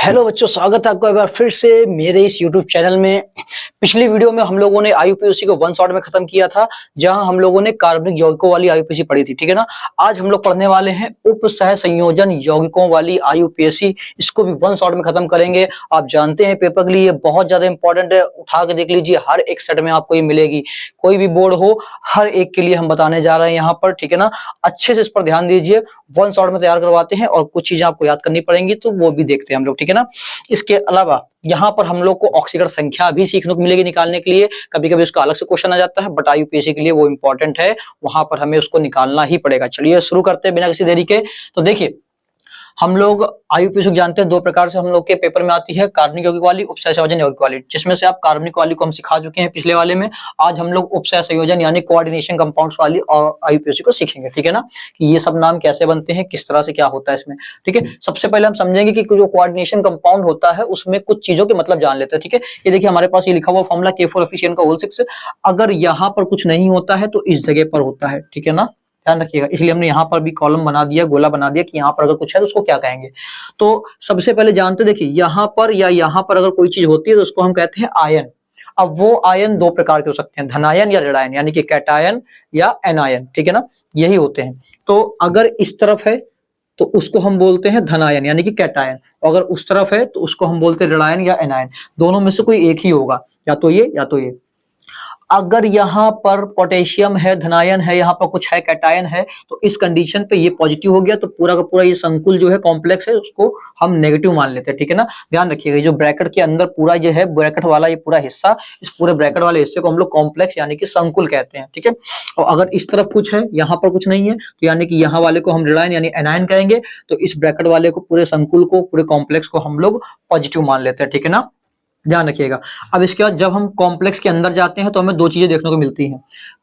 Hello बच्चों, स्वागत है आपका एक बार फिर से मेरे इस YouTube चैनल में। पिछली वीडियो में हम लोगों ने आईयूपीएसी को वन शॉट में खत्म किया था, जहां हम लोगों ने कार्बनिक यौगिकों वाली आईयूपीएसी पढ़ी थी, ठीक है ना। आज हम लोग पढ़ने वाले हैं उप सह संयोजन यौगिकों वाली आईयूपीएसी। इसको भी वन शॉट में खत्म करेंगे। आप जानते हैं पेपर के लिए बहुत ज्यादा इंपॉर्टेंट है। उठा के देख लीजिए, हर एक सेट में आपको ये मिलेगी, कोई भी बोर्ड हो, हर एक के लिए हम बताने जा रहे हैं यहाँ पर, ठीक है ना। अच्छे से इस पर ध्यान दीजिए, वन शॉट में तैयार करवाते हैं और कुछ चीजें आपको याद करनी पड़ेंगी, तो वो भी देखते हैं हम लोग, ठीक है ना। इसके अलावा यहाँ पर हम लोग को ऑक्सीकरण संख्या भी सीखने को मिलेगी निकालने के लिए। कभी कभी उसका अलग से क्वेश्चन आ जाता है, बट आईयूपीएसी के लिए वो इंपॉर्टेंट है, वहां पर हमें उसको निकालना ही पड़ेगा। चलिए शुरू करते हैं बिना किसी देरी के। तो देखिए, हम लोग आईयूपीएसी को जानते हैं, दो प्रकार से हम लोग के पेपर में आती है, कार्बनिक यौगिक वाली, उपसह संयोजन यौगिक वाली, जिसमें से आप कार्बनिक वाली को हम सिखा चुके हैं पिछले वाले में। आज हम लोग उपसह संयोजन यानी कोऑर्डिनेशन कंपाउंड्स वाली और आईयूपीएसी को सीखेंगे, ठीक है ना, कि ये सब नाम कैसे बनते हैं, किस तरह से क्या होता है इसमें, ठीक है। सबसे पहले हम समझेंगे कि जो कोऑर्डिनेशन कंपाउंड होता है उसमें कुछ चीजों के मतलब जान लेते हैं, ठीक है। ये देखिए हमारे पास ये लिखा हुआ फॉर्मूला K4FeCN का होल 6, अगर यहाँ पर कुछ नहीं होता है तो इस जगह पर होता है, ठीक है ना, ध्यान रखिएगा। इसलिए हमने यहाँ पर भी कॉलम बना दिया, गोला बना दिया कि यहाँ पर अगर कुछ है तो उसको क्या कहेंगे। तो सबसे पहले जानते, देखिए यहाँ पर या यहाँ पर अगर कोई चीज होती है तो उसको हम कहते हैं आयन। अब वो आयन दो प्रकार के हो सकते हैं, धनायन या ऋणायन, यानी कि कैटायन या एनायन, ठीक है ना, यही होते हैं। तो अगर इस तरफ है तो उसको हम बोलते हैं धनायन यानी कि कैटायन, अगर उस तरफ है तो उसको हम बोलते हैं ऋणायन या एनायन। दोनों में से कोई एक ही होगा, या तो ये या तो ये। अगर यहाँ पर पोटेशियम है, धनायन है, यहाँ पर कुछ है कैटायन है, तो इस कंडीशन पे ये पॉजिटिव हो गया, तो पूरा का पूरा ये संकुल जो है कॉम्प्लेक्स है उसको हम नेगेटिव मान लेते हैं, ठीक है ना। ध्यान रखिएगा, जो ब्रैकेट के अंदर पूरा ये है, ब्रैकेट वाला ये पूरा हिस्सा, इस पूरे ब्रैकेट वाले हिस्से को हम लोग कॉम्प्लेक्स यानी कि संकुल कहते हैं, ठीक है। और अगर इस तरफ कुछ है, यहाँ पर कुछ नहीं है, तो यानी कि यहाँ वाले को हम ऋणायन यानी एनायन कहेंगे। तो इस ब्रैकेट वाले को, पूरे संकुल को, पूरे कॉम्प्लेक्स को हम लोग पॉजिटिव मान लेते हैं, ठीक है ना, ध्यान रखिएगा। अब इसके बाद जब हम कॉम्प्लेक्स के अंदर जाते हैं तो हमें दो चीजें देखने को मिलती हैं।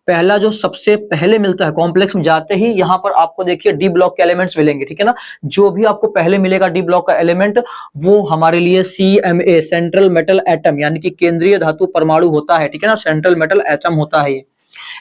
पहला जो सबसे पहले मिलता है, कॉम्प्लेक्स में जाते ही यहाँ पर आपको देखिए डी ब्लॉक के एलिमेंट्स मिलेंगे, ठीक है ना। जो भी आपको पहले मिलेगा डी ब्लॉक का एलिमेंट, वो हमारे लिए CMA सेंट्रल मेटल एटम यानी कि केंद्रीय धातु परमाणु होता है, ठीक है ना, सेंट्रल मेटल एटम होता है ये।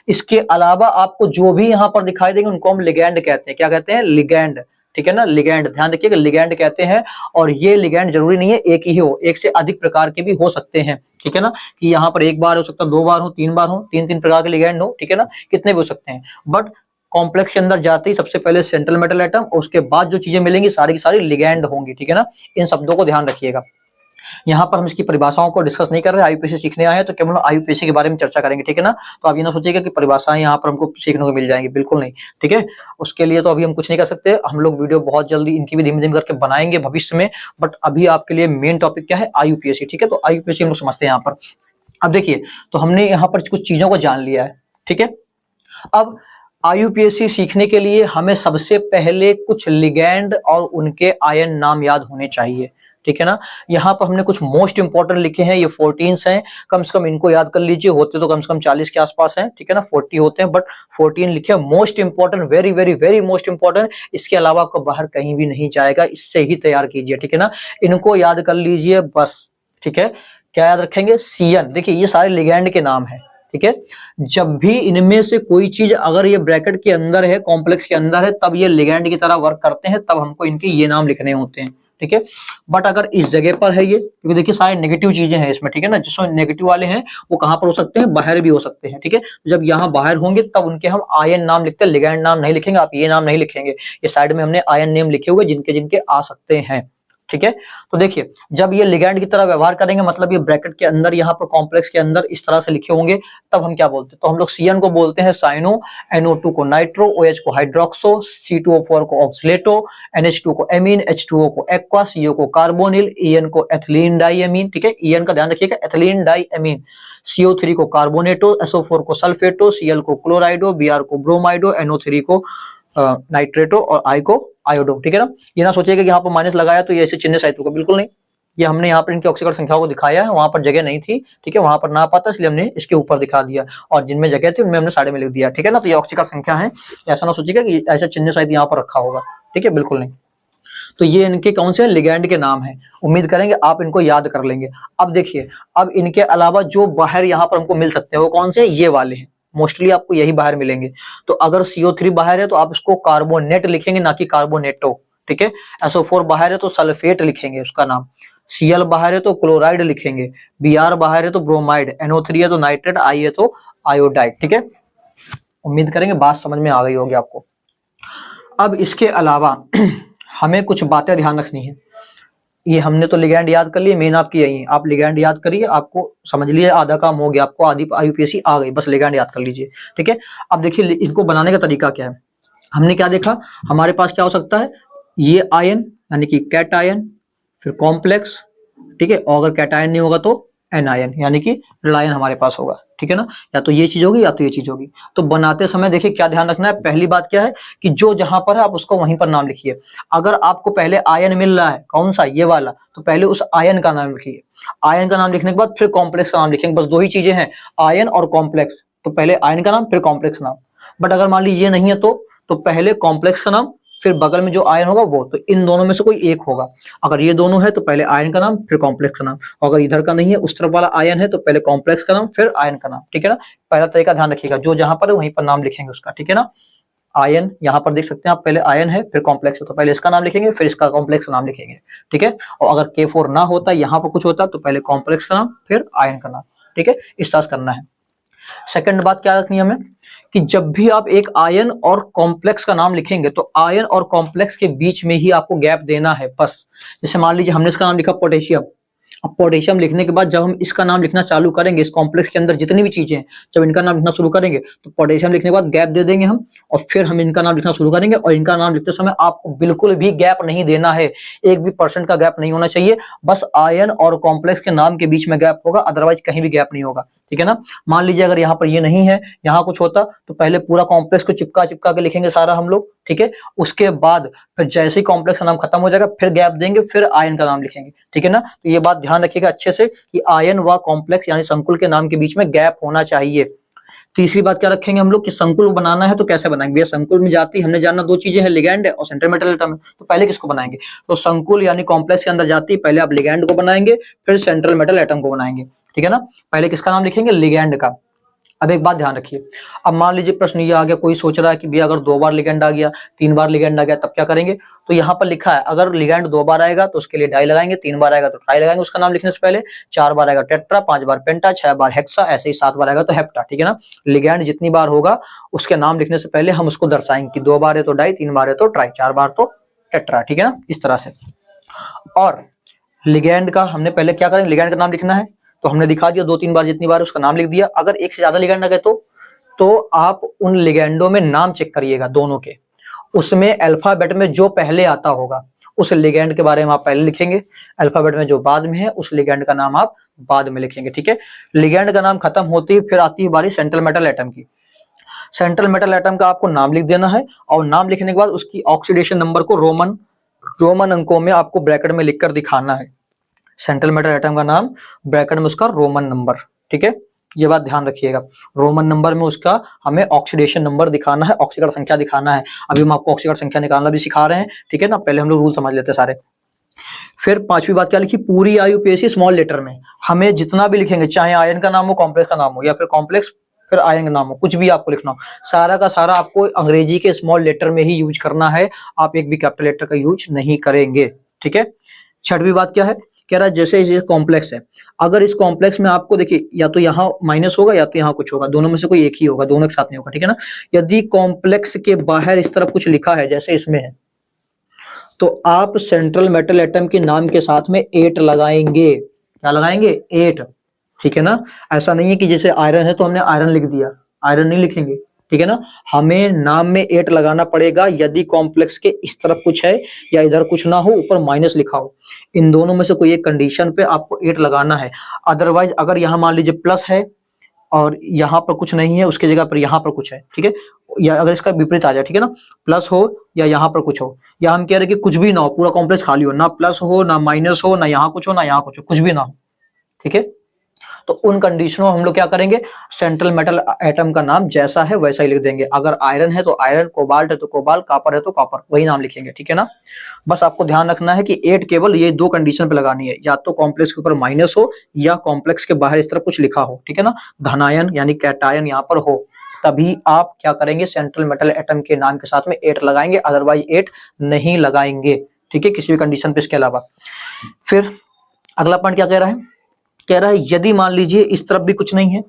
इसके अलावा आपको जो भी यहाँ पर दिखाई देंगे उनको हम लिगैंड कहते हैं। क्या कहते हैं? लिगैंड, ठीक है ना, लिगैंड, ध्यान रखिएगा, लिगैंड कहते हैं। और ये लिगैंड जरूरी नहीं है एक ही हो, एक से अधिक प्रकार के भी हो सकते हैं, ठीक है ना, कि यहाँ पर एक बार हो सकता है, दो बार हो, तीन बार हो, तीन तीन प्रकार के लिगैंड हो, ठीक है ना, कितने भी हो सकते हैं। बट कॉम्प्लेक्स के अंदर जाते ही सबसे पहले सेंट्रल मेटल एटम, और उसके बाद जो चीजें मिलेंगी सारी की सारी लिगैंड होंगी, ठीक है ना। इन शब्दों को ध्यान रखिएगा। यहाँ पर हम इसकी परिभाषाओं को डिस्कस नहीं कर रहे, आईयूपीएसी सीखने आए हैं तो केवल आईयूपीएसी के बारे में चर्चा करेंगे, ठीक है ना। तो आप ये ना सोचिएगा कि परिभाषाएं यहाँ पर हमको सीखने को मिल जाएंगी, बिल्कुल नहीं, ठीक है। उसके लिए तो अभी हम कुछ नहीं कर सकते, हम लोग वीडियो बहुत जल्दी इनकी भी धीमे धीमे करके बनाएंगे भविष्य में। बट अभी आपके लिए मेन टॉपिक क्या है? आईयूपीएसी, ठीक है। तो आईयूपीएसी हम लोग समझते हैं यहाँ पर। अब देखिए, तो हमने यहाँ पर कुछ चीजों को जान लिया है, ठीक है। अब आईयूपीएसी सीखने के लिए हमें सबसे पहले कुछ लिगैंड और उनके आयन नाम याद होने चाहिए, ठीक है ना। यहाँ पर हमने कुछ मोस्ट इंपोर्टेंट लिखे हैं, ये 14 हैं, कम से कम इनको याद कर लीजिए। होते तो कम से कम 40 के आसपास हैं, ठीक है ना, 40 होते हैं, बट 14 लिखे, most important, very very very most important. इसके अलावा आपको बाहर कहीं भी नहीं जाएगा, इससे ही तैयार कीजिए, ठीक है ना। इनको याद कर लीजिए बस, ठीक है। क्या याद रखेंगे? CN, देखिए ये सारे लिगैंड के नाम है, ठीक है। जब भी इनमें से कोई चीज अगर ये ब्रैकेट के अंदर है, कॉम्प्लेक्स के अंदर है, तब ये लिगैंड की तरह वर्क करते हैं, तब हमको इनके ये नाम लिखने होते हैं, ठीक है। बट अगर इस जगह पर है ये, क्योंकि देखिए सारे नेगेटिव चीजें हैं इसमें, ठीक है ना, जिसमें नेगेटिव वाले हैं वो कहां पर हो सकते हैं? बाहर भी हो सकते हैं, ठीक है। जब यहाँ बाहर होंगे तब उनके हम आयन नाम लिखते हैं, लिगैंड नाम नहीं लिखेंगे, आप ये नाम नहीं लिखेंगे। ये साइड में हमने आयन नेम लिखे हुए जिनके जिनके आ सकते हैं, ठीक है। तो देखिए, जब ये लिगैंड की तरह व्यवहार करेंगे, मतलब ये ब्रैकेट के अंदर यहाँ पर कॉम्प्लेक्स के अंदर इस तरह से लिखे होंगे, तब हम क्या बोलते हैं? तो हम लोग CN को बोलते हैं साइनो, NO2 को नाइट्रो, OH को हाइड्रोक्सो, C2O4 को ऑक्सलेटो, NH2 को एमीन, H2O को एक्वा, CO को कार्बोनिल, EN को एथिलीन डाइएमीन, ठीक है। EN का ध्यान रखिएगा, एथिलीन डाइएमीन, CO3 को कार्बोनेटो, SO4 को सल्फेटो, Cl को क्लोराइडो, Br को ब्रोमाइडो, NO3 को नाइट्रेटो और I को आयोडो, ठीक है ना। ये ना सोचिएगा कि यहाँ पर माइनस लगाया तो ये ऐसे चिन्ह सहित होगा, बिल्कुल नहीं। ये हमने यहाँ पर इनकी ऑक्सीकरण संख्याओं को दिखाया है, वहां पर जगह नहीं थी, ठीक है, वहां पर ना पाता, इसलिए हमने इसके ऊपर दिखा दिया, और जिनमें जगह थी उनमें हमने साइड में लिख दिया, ठीक है ना। तो ये ऑक्सीकरण संख्या है, ऐसा ना सोचिएगा कि ऐसा चिन्ह सहित यहाँ पर रखा होगा, ठीक है, बिल्कुल नहीं। तो ये इनके कौन से लिगैंड के नाम है, उम्मीद करेंगे आप इनको याद कर लेंगे। अब देखिए, अब इनके अलावा जो बाहर यहाँ पर हमको मिल सकते हैं वो कौन से? ये वाले हैं, मोस्टली आपको यही बाहर मिलेंगे। तो अगर CO3 बाहर है तो आप इसको कार्बोनेट लिखेंगे, ना कि कार्बोनेटो, ठीक है। SO4 बाहर है तो सल्फेट लिखेंगे उसका नाम, Cl बाहर है तो क्लोराइड लिखेंगे, Br बाहर है तो ब्रोमाइड, NO3 है तो नाइट्रेट, I है तो आयोडाइड, ठीक है। उम्मीद करेंगे बात समझ में आ गई होगी आपको। अब इसके अलावा हमें कुछ बातें ध्यान रखनी है। ये हमने तो लिगैंड याद कर लिए, मेन आपकी यही है, आप लिगैंड याद करिए, आपको समझ लिए आधा काम हो गया, आपको आधी IUPAC आ गई, बस लिगैंड याद कर लीजिए, ठीक है। अब देखिए इनको बनाने का तरीका क्या है। हमने क्या देखा, हमारे पास क्या हो सकता है, ये आयन यानी कि कैट आयन, फिर कॉम्प्लेक्स, ठीक है, और अगर कैटायन नहीं होगा तो एनायन यानी कि ऋणायन हमारे पास होगा, ठीक है ना। या तो ये चीज होगी या तो ये चीज होगी। तो बनाते समय देखिए क्या ध्यान रखना है, पहली बात क्या है कि जो जहां पर है आप उसको वहीं पर नाम लिखिए। अगर आपको पहले आयन मिल रहा है, कौन सा, ये वाला, तो पहले उस आयन का नाम लिखिए। आयन का नाम लिखने के बाद फिर कॉम्प्लेक्स का नाम लिखेंगे, बस दो ही चीजें हैं, आयन और कॉम्प्लेक्स। तो पहले आयन का नाम फिर कॉम्प्लेक्स नाम। बट अगर मान लीजिए नहीं है तो पहले कॉम्प्लेक्स का नाम फिर बगल में जो आयन होगा वो, तो इन दोनों में से कोई एक होगा। अगर ये दोनों है तो पहले आयन का नाम फिर कॉम्प्लेक्स का नाम, और अगर इधर का नहीं है, उस तरफ वाला आयन है, तो पहले कॉम्प्लेक्स का नाम फिर आयन का नाम, ठीक है ना। पहला तरीका ध्यान रखिएगा, जो जहां पर है वहीं पर नाम लिखेंगे उसका, ठीक है ना। आयन यहाँ पर देख सकते हैं आप, पहले आयन है फिर कॉम्प्लेक्स है, तो पहले इसका नाम लिखेंगे फिर इसका कॉम्प्लेक्स नाम लिखेंगे, ठीक है। और अगर K4 ना होता, यहाँ पर कुछ होता, तो पहले कॉम्प्लेक्स का नाम फिर आयन का नाम, ठीक है, इस तरह करना है। सेकंड बात क्या रखनी है हमें कि जब भी आप एक आयन और कॉम्प्लेक्स का नाम लिखेंगे तो आयन और कॉम्प्लेक्स के बीच में ही आपको गैप देना है बस। जैसे मान लीजिए हमने इसका नाम लिखा पोटेशियम, अब पोटेशियम लिखने के बाद जब हम इसका नाम लिखना चालू करेंगे, इस कॉम्प्लेक्स के अंदर जितनी भी चीजें हैं, जब इनका नाम लिखना शुरू करेंगे तो पोटेशियम लिखने के बाद गैप दे देंगे हम, और फिर हम इनका नाम लिखना शुरू करेंगे, और इनका नाम लिखते समय आपको बिल्कुल भी गैप नहीं देना है, 1% का गैप नहीं होना चाहिए, बस आयन और कॉम्प्लेक्स के नाम के बीच में गैप होगा, अदरवाइज कहीं भी गैप नहीं होगा, ठीक है ना। मान लीजिए अगर यहाँ पर ये नहीं है, यहाँ कुछ होता, तो पहले पूरा कॉम्प्लेक्स को चिपका चिपका के लिखेंगे सारा हम लोग, ठीक है। उसके बाद फिर जैसे ही कॉम्प्लेक्स का नाम खत्म हो जाएगा फिर गैप देंगे, फिर आयन का नाम लिखेंगे, ठीक है ना। तो ये बात ध्यान रखिएगा अच्छे से कि आयन व कॉम्प्लेक्स यानी संकुल के नाम के बीच में गैप होना चाहिए। तीसरी बात क्या रखेंगे हम लोग कि संकुल बनाना है तो कैसे बनाएंगे। भैया संकुल में जाती हमने जानना दो चीजें हैं, लिगैंड है और सेंट्रल मेटल एटम है, तो पहले किसको बनाएंगे, तो संकुल यानी कॉम्प्लेक्स के अंदर जाती पहले आप लिगैंड को बनाएंगे फिर सेंट्रल मेटल एटम को बनाएंगे, ठीक है ना। पहले किसका नाम लिखेंगे, लिगैंड का। अब एक बात ध्यान रखिए, अब मान लीजिए प्रश्न ये आ गया, कोई सोच रहा है कि भैया अगर 2 बार लिगैंड आ गया, 3 बार लिगैंड आ गया, तब क्या करेंगे। तो यहाँ पर लिखा है अगर लिगैंड 2 बार आएगा तो उसके लिए डाई लगाएंगे, 3 बार आएगा तो ट्राई लगाएंगे उसका नाम लिखने से पहले, 4 बार आएगा टेट्रा, 5 बार पेंटा, 6 बार हेक्सा, ऐसे ही 7 बार आएगा तो हेप्टा, ठीक है ना। लिगैंड जितनी बार होगा उसके नाम लिखने से पहले हम उसको दर्शाएंगे कि 2 बार है तो डाई, 3 बार है तो ट्राई, 4 बार तो टेट्रा, ठीक है ना, इस तरह से। और लिगैंड का हमने पहले क्या करेंगे, लिगैंड का नाम लिखना है तो हमने दिखा दिया 2-3 बार जितनी बार उसका नाम लिख दिया। अगर एक से ज्यादा लिगैंड आ गए तो आप उन लिगैंडों में नाम चेक करिएगा दोनों के, उसमें अल्फाबेट में जो पहले आता होगा उस लिगैंड के बारे में आप पहले लिखेंगे, अल्फाबेट में जो बाद में है उस लिगैंड का नाम आप बाद में लिखेंगे, ठीक है। लिगैंड का नाम खत्म होती है फिर आती है बारी सेंट्रल मेटल एटम की। सेंट्रल मेटल एटम का आपको नाम लिख देना है, और नाम लिखने के बाद उसकी ऑक्सीडेशन नंबर को रोमन अंकों में आपको ब्रैकेट में लिखकर दिखाना है। सेंट्रल मेटल एटम का नाम, ब्रैकेट में उसका रोमन नंबर, ठीक है, ये बात ध्यान रखिएगा। रोमन नंबर में उसका हमें ऑक्सीडेशन नंबर दिखाना है, ऑक्सीकरण संख्या दिखाना है। अभी हम आपको ऑक्सीकरण संख्या निकालना भी सिखा रहे हैं, ठीक है ना। पहले हम लोग रूल समझ लेते हैं सारे। फिर पांचवी बात क्या लिखी, पूरी IUPAC स्मॉल लेटर में हमें जितना भी लिखेंगे, चाहे आयन का नाम हो, कॉम्प्लेक्स का नाम हो, या फिर कॉम्प्लेक्स फिर आयन का नाम हो, कुछ भी आपको लिखना हो, सारा का सारा आपको अंग्रेजी के स्मॉल लेटर में ही यूज करना है, आप एक भी कैपिटल लेटर का यूज नहीं करेंगे, ठीक है। छठवीं बात क्या है, कह रहा है जैसे ये कॉम्प्लेक्स है, अगर इस कॉम्प्लेक्स में आपको देखिए या तो यहाँ माइनस होगा या तो यहाँ कुछ होगा, दोनों में से कोई एक ही होगा, दोनों एक साथ नहीं होगा, ठीक है ना। यदि कॉम्प्लेक्स के बाहर इस तरफ कुछ लिखा है जैसे इसमें है, तो आप सेंट्रल मेटल एटम के नाम के साथ में 8 लगाएंगे। क्या लगाएंगे, 8, ठीक है ना। ऐसा नहीं है कि जैसे आयरन है तो हमने आयरन लिख दिया, आयरन नहीं लिखेंगे, ठीक है ना। हमें नाम में 8 लगाना पड़ेगा यदि कॉम्प्लेक्स के इस तरफ कुछ है या इधर कुछ ना हो, ऊपर माइनस लिखा हो, इन दोनों में से कोई एक कंडीशन पे आपको 8 लगाना है। अदरवाइज अगर यहाँ मान लीजिए प्लस है और यहाँ पर कुछ नहीं है, उसकी जगह पर यहाँ पर कुछ है, ठीक है, या अगर इसका विपरीत आ जाए, ठीक है ना, प्लस हो या यहाँ पर कुछ हो, या हम कह रहे हैं कि कुछ भी ना हो, पूरा कॉम्प्लेक्स खाली हो, ना प्लस हो ना माइनस हो, ना यहाँ कुछ हो ना यहाँ कुछ हो, कुछ भी ना हो, ठीक है। तो उन कंडीशनों में हम लोग क्या करेंगे, सेंट्रल मेटल एटम का नाम जैसा है वैसा ही लिख देंगे। अगर आयरन है तो आयरन, कोबाल्ट है तो कोबाल्ट, कॉपर है तो कॉपर, वही नाम लिखेंगे, ठीक है ना। बस आपको ध्यान रखना है कि 8 केवल ये 2 कंडीशन पे लगानी है, या तो कॉम्प्लेक्स के ऊपर माइनस हो या कॉम्प्लेक्स के बाहर इस तरह कुछ लिखा हो, ठीक है ना, धनायन यानी कैटायन यहाँ पर हो, तभी आप क्या करेंगे, सेंट्रल मेटल एटम के नाम के साथ में 8 लगाएंगे, अदरवाइज 8 नहीं लगाएंगे, ठीक है, किसी भी कंडीशन पे इसके अलावा। फिर अगला पॉइंट क्या कह रहा है, कह रहा है यदि मान लीजिए इस तरफ भी कुछ नहीं है,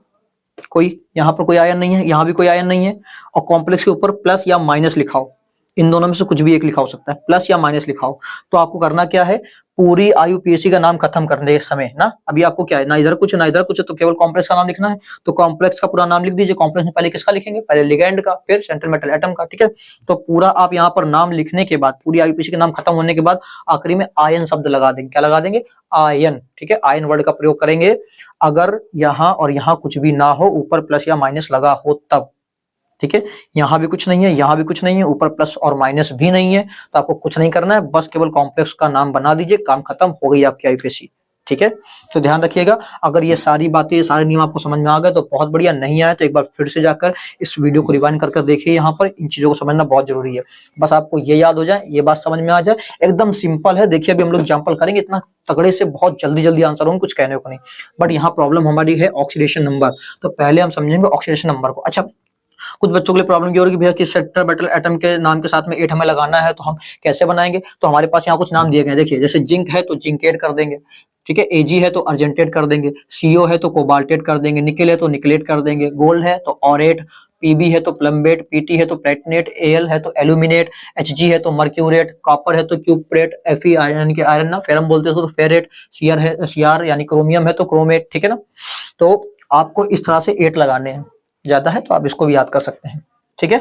कोई यहाँ पर कोई आयन नहीं है, यहाँ भी कोई आयन नहीं है, और कॉम्प्लेक्स के ऊपर प्लस या माइनस लिखा हो, इन दोनों में से कुछ भी एक लिखा हो सकता है, प्लस या माइनस लिखा हो, तो आपको करना क्या है, पूरी आईयूपीएसी का नाम खत्म करने के समय ना, अभी आपको क्या है, ना इधर कुछ ना इधर कुछ, तो केवल कॉम्प्लेक्स का नाम लिखना है, तो कॉम्प्लेक्स का पूरा नाम लिख दीजिए। कॉम्प्लेक्स में पहले किसका लिखेंगे, पहले लिगेंड का, फिर सेंट्रल मेटल एटम का, ठीक है। तो पूरा आप यहाँ पर नाम लिखने के बाद, पूरी आईयूपीएसी के नाम खत्म होने के बाद आखिरी में आयन शब्द लगा देंगे, क्या लगा देंगे, आयन, ठीक है, आयन वर्ड का प्रयोग करेंगे अगर यहाँ और यहाँ कुछ भी ना हो, ऊपर प्लस या माइनस लगा हो तब, ठीक है। यहाँ भी कुछ नहीं है, यहाँ भी कुछ नहीं है, ऊपर प्लस और माइनस भी नहीं है, तो आपको कुछ नहीं करना है, बस केवल कॉम्प्लेक्स का नाम बना दीजिए, काम खत्म, हो गई आपकी आईयूपीएसी, ठीक है। तो ध्यान रखिएगा, अगर ये सारी बातें, ये सारे नियम आपको समझ में आ गए तो बहुत बढ़िया, नहीं आए तो एक बार फिर से जाकर इस वीडियो को रिवाइंड कर देखिए, यहाँ पर इन चीजों को समझना बहुत जरूरी है। बस आपको ये याद हो जाए, ये बात समझ में आ जाए, एकदम सिंपल है। देखिए अभी हम लोग एग्जाम्पल करेंगे, इतना तगड़े से बहुत जल्दी जल्दी आंसर होंगे, कुछ कहने को नहीं, बट यहाँ प्रॉब्लम हमारी है ऑक्सीडेशन नंबर, तो पहले हम समझेंगे ऑक्सीडेशन नंबर को। अच्छा, कुछ बच्चों के लिए प्रॉब्लम ये हो रही है कि भैया किस सेंट्रल मेटल एटम के नाम के साथ में 8 हमें लगाना है, तो हम कैसे बनाएंगे, तो हमारे पास यहाँ कुछ नाम दिए गए हैं, देखिए जैसे जिंक है तो जिंकेट कर देंगे, ठीक है, एजी है तो अर्जेंटेट कर देंगे, सीओ है तो कोबाल्टेट कर देंगे, निकेल है तो निकलेट कर देंगे, गोल्ड है तो ऑरेट, पीबी है तो प्लम्बेट, पीटी है तो प्लेटिनेट, एल है तो एल्यूमिनेट, एचजी है तो मर्क्यूरेट, कॉपर है तो क्यूप्रेट, एफई यानी कि आयरन ना, फेरम बोलते हैं तो फेरेट, सीआर है, सीआर यानी क्रोमियम है तो क्रोमेट, ठीक है ना। तो आपको इस तरह से 8 लगाने हैं, ज्यादा है तो आप इसको भी याद कर सकते हैं, ठीक है।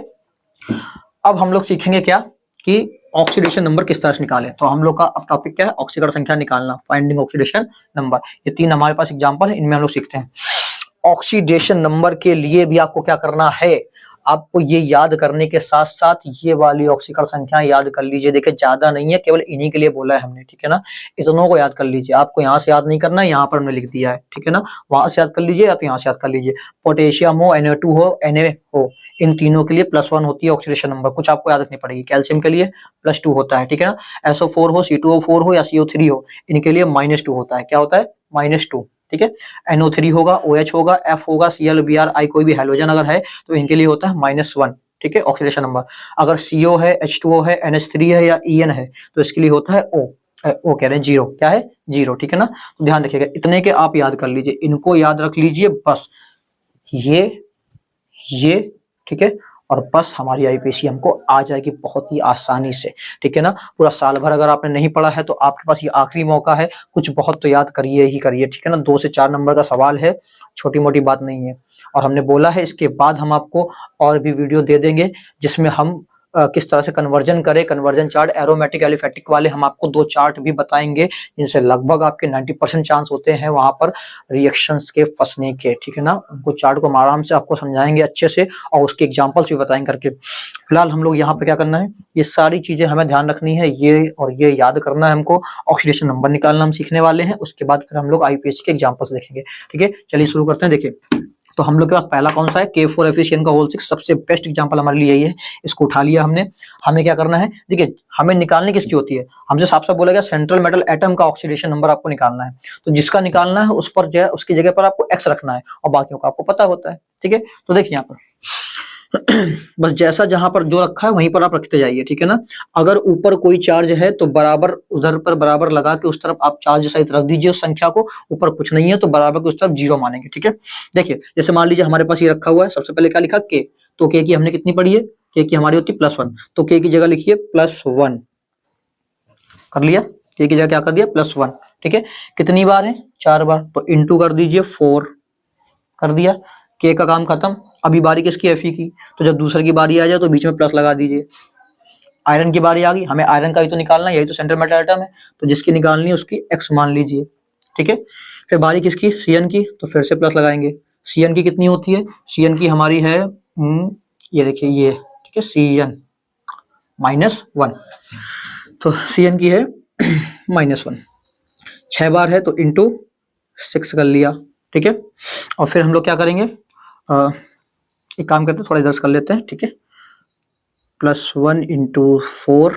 अब हम लोग सीखेंगे क्या कि ऑक्सीडेशन नंबर किस तरह से निकालें। तो हम लोग का अब टॉपिक क्या है, ऑक्सीकरण संख्या निकालना, फाइंडिंग ऑक्सीडेशन नंबर। ये 3 हमारे पास एग्जांपल है, इनमें हम लोग सीखते हैं। ऑक्सीडेशन नंबर के लिए भी आपको क्या करना है, आपको ये याद करने के साथ साथ ये वाली ऑक्सीकरण संख्या याद कर लीजिए। देखिए ज्यादा नहीं है, केवल इन्हीं के लिए बोला है हमने, ठीक है ना, इतनों को याद कर लीजिए। आपको यहाँ से याद नहीं करना है, यहाँ पर हमने लिख दिया है, ठीक है ना, वहां से याद कर लीजिए या तो यहाँ से याद कर लीजिए। पोटेशियम हो, Na2 हो, Na हो, इन तीनों के लिए +1 होती है ऑक्सीडेशन नंबर, कुछ आपको याद रखनी पड़ेगी। कैल्शियम के लिए +2 होता है, ठीक है ना। SO4 हो, C2O4 हो या CO3 हो, इनके लिए -2 होता है, क्या होता है, -2, ठीक है। NO3 होगा, OH होगा, F होगा, Cl, Br, I कोई भी हैलोजन अगर है तो इनके लिए होता है -1, ठीक है, ऑक्सीडेशन नंबर। अगर CO है, H2O है, NH3 है या EN है तो इसके लिए होता है O कह रहे हैं 0, क्या है 0, ठीक है ना। तो ध्यान रखिएगा, इतने के आप याद कर लीजिए, इनको याद रख लीजिए बस, ये ठीक है, और बस हमारी आईपीएसी हमको आ जाएगी बहुत ही आसानी से, ठीक है ना। पूरा साल भर अगर आपने नहीं पढ़ा है तो आपके पास ये आखिरी मौका है, कुछ बहुत तो याद करिए ही करिए, ठीक है ना। 2 से 4 नंबर का सवाल है, छोटी मोटी बात नहीं है। और हमने बोला है इसके बाद हम आपको और भी वीडियो दे देंगे जिसमें हम किस तरह से कन्वर्जन करें, कन्वर्जन चार्ट, एरोमेटिक एलिफेटिक वाले हम आपको 2 चार्ट भी बताएंगे, जिनसे लगभग आपके 90% चांस होते हैं वहां पर रिएक्शंस के फंसने के, ठीक है ना। उनको चार्ट को हम आराम से आपको समझाएंगे अच्छे से और उसके एग्जांपल्स भी बताएंगे करके। फिलहाल हम लोग यहाँ पे क्या करना है, ये सारी चीजें हमें ध्यान रखनी है, ये और ये याद करना है हमको। ऑक्सीडेशन नंबर निकालना हम सीखने वाले हैं, उसके बाद फिर हम लोग आईपीएसी के एग्जाम्पल्स देखेंगे, ठीक है। चलिए शुरू करते हैं। देखिए तो हम लोग के पास पहला कौन सा है, K4 एफिशिएंट का होल 6, सबसे बेस्ट एग्जांपल हमारे लिए यही है, इसको उठा लिया हमने। हमें क्या करना है, देखिए हमें निकालने किसकी होती है, हमसे साफ साफ बोला गया सेंट्रल मेटल एटम का ऑक्सीडेशन नंबर आपको निकालना है, तो जिसका निकालना है उस पर जो है उसकी जगह पर आपको x रखना है और बाकियों का आपको पता होता है, ठीक है। तो देखिए यहाँ पर बस जैसा जहां पर जो रखा है वहीं पर आप रखते जाइए, ठीक है ना। अगर ऊपर कोई चार्ज है तो बराबर उधर पर बराबर लगा के उस तरफ आप चार्ज सहित रख दीजिए उस संख्या को, ऊपर कुछ नहीं है तो बराबर के उस तरफ 0 मानेंगे, ठीक है। देखिए जैसे मान लीजिए हमारे पास ये रखा हुआ है, सबसे पहले क्या लिखा K, तो K की हमने कितनी पढ़ी है, K की हमारी होती है +1, तो K की जगह लिखिए +1 कर लिया, K की जगह क्या कर दिया +1, ठीक है। कितनी बार है, 4 बार, तो इंटू कर दीजिए 4 कर दिया, K का काम खत्म। अभी बारी किसकी, Fe की, तो जब दूसरे की बारी आ जाए तो बीच में प्लस लगा दीजिए। आयरन की बारी आ गई, हमें आयरन का ही तो निकालना है, यही तो सेंट्रल मेटल एटम है, तो जिसकी निकालनी है उसकी x मान लीजिए, ठीक है। फिर बारी किसकी, Cn की, तो फिर से प्लस लगाएंगे। Cn की कितनी होती है, Cn की हमारी है ये देखिए ये, ठीक है, Cn -1, तो Cn की है -1, 6 बार है तो इंटू 6 कर लिया, ठीक है। और फिर हम लोग क्या करेंगे, एक काम करते हैं थोड़ा इधर कर लेते हैं, ठीक है। +1 × 4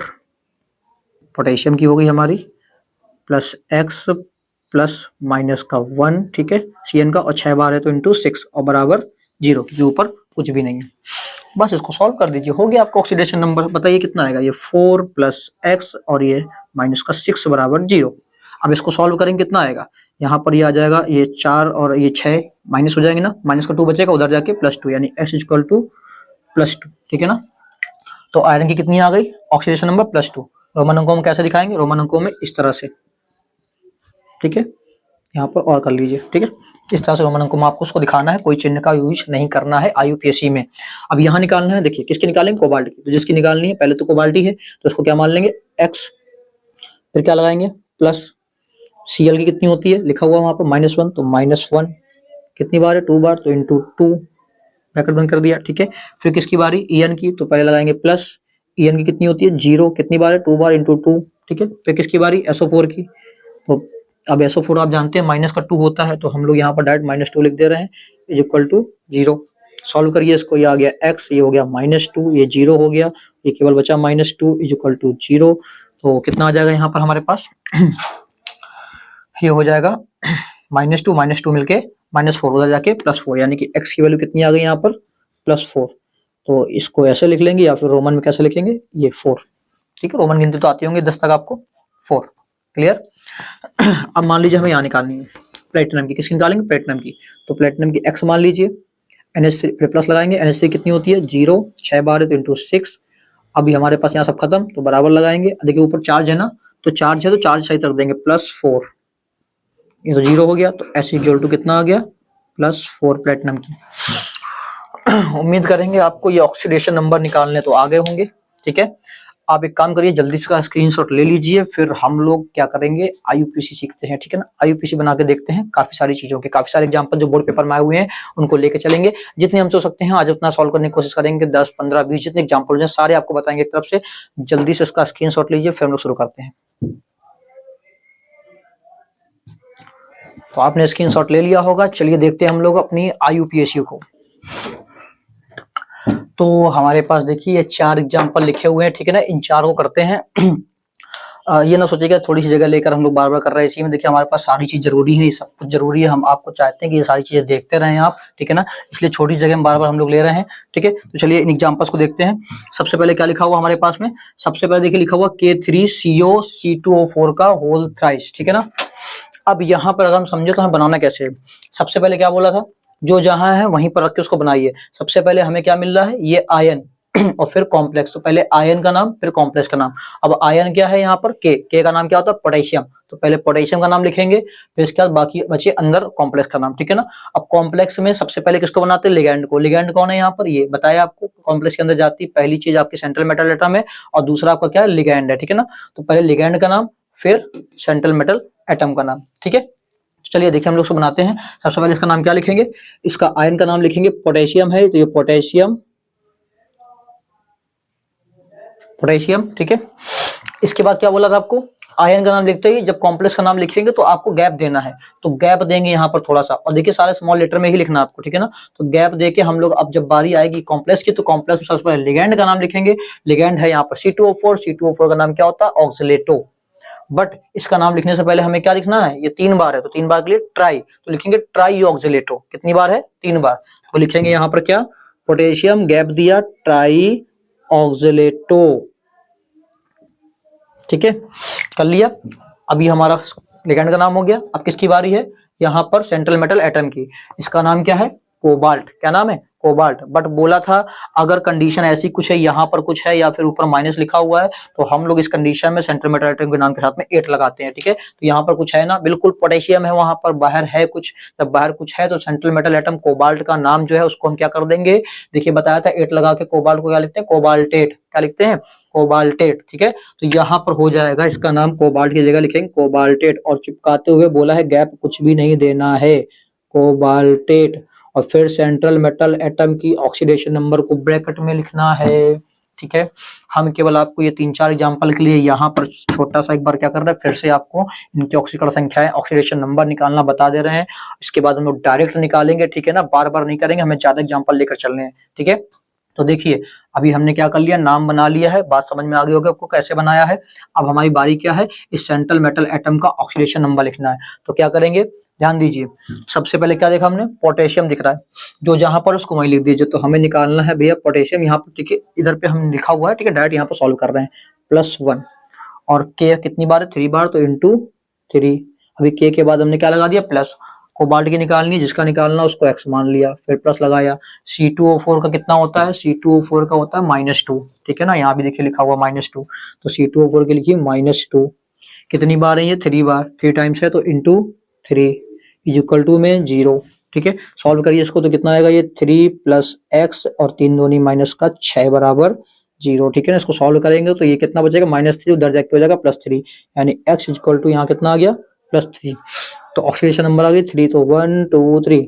पोटेशियम की हो गई हमारी, +x + -1, ठीक है, Cn का, और 6 बार है तो इंटू 6 और बराबर 0, क्योंकि ऊपर कुछ भी नहीं है। बस इसको सॉल्व कर दीजिए, हो गया आपका ऑक्सीडेशन नंबर। बताइए कितना आएगा, ये 4 + x और ये माइनस का 6 बराबर 0। अब इसको सॉल्व करेंगे कितना आएगा, यहाँ पर ये आ जाएगा, ये 4 और ये 6 माइनस हो जाएंगे ना, माइनस का 2 बचेगा, उधर जाके +2 यानी x = +2, ठीक है ना। तो आयरन की कितनी आ गई, ऑक्सीडेशन नंबर +2। रोमन अंकों में कैसे दिखाएंगे, रोमन अंकों में इस तरह से, ठीक है, यहाँ पर और कर लीजिए, ठीक है। इस तरह से रोमन अंकों में आपको उसको दिखाना है, कोई चिन्ह का यूज नहीं करना है IUPAC में। अब यहाँ निकालना है, देखिए किसकी निकालेंगे, कोबाल्ट की। तो जिसकी निकालनी है, पहले तो कोबाल्ट ही है, तो उसको क्या मान लेंगे, x, फिर क्या लगाएंगे प्लस, Cl की कितनी होती है, लिखा हुआ वहां पर -1, तो -1 कितनी बार है, 2 बार, तो इंटू 2 ब्रैकेट बंद कर दिया, ठीक है। फिर किसकी बारी, En की, तो पहले लगाएंगे प्लस, En की कितनी होती है 0, कितनी बार है, 2 बार, इंटू 2, ठीक है। फिर किसकी बारी, SO4 की, तो अब SO4 आप जानते हैं माइनस का 2 होता है, तो हम लोग यहाँ पर डायरेक्ट -2 लिख दे रहे हैं, = 0। सॉल्व करिए इसको, ये आ गया x, ये हो गया -2, ये 0 हो गया, ये केवल बचा -2 = 0। तो कितना आ जाएगा यहाँ पर हमारे पास ये हो जाएगा -2 मिलके -4 उधर जाके +4, यानी कि x की वैल्यू कितनी आ गई यहाँ पर +4। तो इसको ऐसे लिख लेंगे या फिर रोमन में कैसे लिखेंगे, ये 4, ठीक है। रोमन गिनती तो आती होंगी 10 तक आपको, 4, क्लियर। अब मान लीजिए हमें यहाँ निकालनी है प्लेटिनम की, किसकी निकालेंगे, प्लेटिनम की। तो प्लेटिनम की x मान लीजिए, NH3 फिर प्लस लगाएंगे, NH3 कितनी होती है 0, 6 बार है तो इंटू 6। अभी हमारे पास यहाँ सब खत्म, तो बराबर लगाएंगे, देखिए ऊपर चार्ज है ना, तो चार्ज है तो चार्ज सही कर देंगे, +4, ये तो 0 हो गया, तो S = कितना आ गया, +4 प्लेटिनम की। उम्मीद करेंगे आपको ये ऑक्सीडेशन नंबर निकालने तो आ गए होंगे, ठीक है। आप एक काम करिए, जल्दी से स्क्रीनशॉट ले लीजिए, फिर हम लोग क्या करेंगे, IUPAC सीखते हैं, ठीक है ना। IUPAC बना के देखते हैं, काफी सारी चीजों के, काफी सारे एग्जांपल जो बोर्ड पेपर में आए हुए हैं उनको लेके चलेंगे, जितने हम सोच सकते हैं आज उतना सॉल्व करने की कोशिश करेंगे। 10, 15, 20 जितने एग्जाम्पल हैं सारे आपको बताएंगे एक तरफ से। जल्दी से इसका स्क्रीनशॉट लीजिए, फिर हम लोग शुरू करते हैं। तो आपने स्क्रीनशॉट ले लिया होगा, चलिए देखते हैं हम लोग अपनी IUPAC को। तो हमारे पास देखिए ये 4 एग्जाम्पल लिखे हुए हैं, ठीक है ना, इन 4 को करते हैं। ये ना सोचिएगा थोड़ी सी जगह लेकर हम लोग बार बार कर रहे हैं, इसी में देखिए हमारे पास सारी चीज जरूरी है, ये सब कुछ जरूरी है, हम आपको चाहते हैं कि ये सारी चीजें देखते रहें आप, ठीक है ना, इसलिए छोटी जगह में बार बार हम लोग ले रहे हैं, ठीक है। तो चलिए इन एग्जाम्पल्स को देखते हैं। सबसे पहले क्या लिखा हुआ हमारे पास में, सबसे पहले देखिए लिखा हुआ K3CO C2O4 का होल थ्राइस, ठीक है ना। अब यहाँ पर अगर हम समझे तो हमें बनाना कैसे है, सबसे पहले क्या बोला था, जो जहां है वहीं पर रख के उसको बनाइए। सबसे पहले हमें क्या मिल रहा है, ये आयन और फिर कॉम्प्लेक्स, तो पहले आयन का नाम फिर कॉम्प्लेक्स का नाम। अब आयन क्या है यहाँ पर, के का नाम क्या होता है, पोटेशियम, तो पहले पोटेशियम का नाम लिखेंगे, फिर इसके बाद बाकी बचे अंदर कॉम्प्लेक्स का नाम, ठीक है ना। अब कॉम्प्लेक्स में सबसे पहले किसको बनाते हैं, लिगैंड को। लिगैंड कौन है यहाँ पर, ये बताया आपको, कॉम्प्लेक्स के अंदर जाती है पहली चीज आपकी सेंट्रल मेटल एटम है, और दूसरा आपका क्या है, लिगैंड है, ठीक है ना। तो पहले लिगैंड का नाम फिर सेंट्रल मेटल एटम का नाम, ठीक है। चलिए देखिए हम लोग इसको बनाते हैं। सबसे पहले इसका नाम क्या लिखेंगे, इसका आयन का नाम लिखेंगे, पोटेशियम है तो ये पोटेशियम, पोटेशियम, ठीक है। इसके बाद क्या बोला था आपको, आयन का नाम लिखते ही जब कॉम्प्लेक्स का नाम लिखेंगे तो आपको गैप देना है, तो गैप देंगे यहाँ पर थोड़ा सा, और देखिए सारे स्मॉल लेटर में ही लिखना आपको, ठीक है ना। तो गैप देके हम लोग अब जब बारी आएगी कॉम्प्लेक्स की, तो कॉम्प्लेक्स में सबसे पहले लिगैंड का नाम लिखेंगे। लिगैंड है यहाँ पर C2O4, C2O4 का नाम क्या होता है, ऑक्सीलेटो। बट इसका नाम लिखने से पहले हमें क्या लिखना है, ये 3 बार है तो 3 बार के लिए ट्राई, तो लिखेंगे ट्राई ऑक्सीलेटो, कितनी बार है, 3 बार, तो लिखेंगे यहाँ पर क्या, पोटेशियम गैप दिया, ट्राई ऑक्सीलेटो, ठीक है, कर लिया। अभी हमारा लिगैंड का नाम हो गया। अब किसकी बारी है, यहाँ पर सेंट्रल मेटल एटम की, इसका नाम क्या है, कोबाल्ट, क्या नाम है, कोबाल्ट। बट बोला था अगर कंडीशन ऐसी कुछ है, यहाँ पर कुछ है या फिर ऊपर माइनस लिखा हुआ है, तो हम लोग इस कंडीशन में सेंट्रल मेटल एटम के नाम के साथ में 8 लगाते हैं, ठीक है। तो यहाँ पर कुछ है ना, बिल्कुल पोटेशियम है, वहां पर बाहर है कुछ, जब बाहर कुछ है तो सेंट्रल मेटल एटम कोबाल्ट का नाम जो है उसको हम क्या कर देंगे, देखिए बताया था 8 लगा के कोबाल्ट को क्या लिखते हैं, कोबाल्टेट, क्या लिखते हैं, कोबाल्टेट, ठीक है। तो यहाँ पर हो जाएगा इसका नाम, कोबाल्ट की जगह लिखेंगे कोबाल्टेट, और चिपकाते हुए बोला है गैप कुछ भी नहीं देना है, कोबाल्टेट। और फिर सेंट्रल मेटल एटम की ऑक्सीडेशन नंबर को ब्रैकेट में लिखना है, ठीक है। हम केवल आपको ये 3-4 एग्जांपल के लिए यहाँ पर छोटा सा एक बार क्या कर रहे हैं, फिर से आपको इनकी ऑक्सीकरण संख्याएं, ऑक्सीडेशन नंबर निकालना बता दे रहे हैं। इसके बाद हम लोग डायरेक्ट निकालेंगे, ठीक है ना, बार बार नहीं करेंगे, हमें ज्यादा एग्जांपल लेकर चलने हैं, ठीक है। तो देखिए अभी हमने क्या कर लिया, नाम बना लिया है, बात समझ में आ गई होगी आपको कैसे बनाया है। अब हमारी बारी क्या है, इस सेंट्रल मेटल एटम का ऑक्सीडेशन नंबर लिखना है। तो क्या करेंगे, ध्यान दीजिए, सबसे पहले क्या देखा हमने, पोटेशियम दिख रहा है, जो जहां पर उसको वहीं लिख दीजिए। तो हमें निकालना है भैया पोटेशियम, यहाँ पर ठीक है, इधर पे हम लिखा हुआ है, ठीक है, डायरेक्ट यहाँ पर सॉल्व कर रहे हैं। +1 और के कितनी बार है, 3 बार, तो इंटू 3। अभी के बाद हमने क्या लगा दिया, प्लस। कोबाल्ट की निकालनी है, जिसका निकालना उसको x मान लिया, फिर प्लस लगाया। C2O4 का कितना होता है, C2O4 का होता है -2, ठीक है ना, यहाँ भी देखिए लिखा हुआ -2, तो C2O4 के लिखिए -2। कितनी बार है ये, 3 बार, 3 टाइम्स है तो इंटू 3 इक्वल टू में 0, ठीक है। सॉल्व करिए इसको तो कितना आएगा, ये 3 + x और 3 दूनी -6 बराबर 0, ठीक है ना। इसको सॉल्व करेंगे तो ये कितना बचेगा, -3 उधर जाके हो जाएगा +3, यानी x इक्वल टू यहाँ कितना आ गया, +3। तो ऑक्सीडेशन नंबर आ गई 3, तो 1 2 3।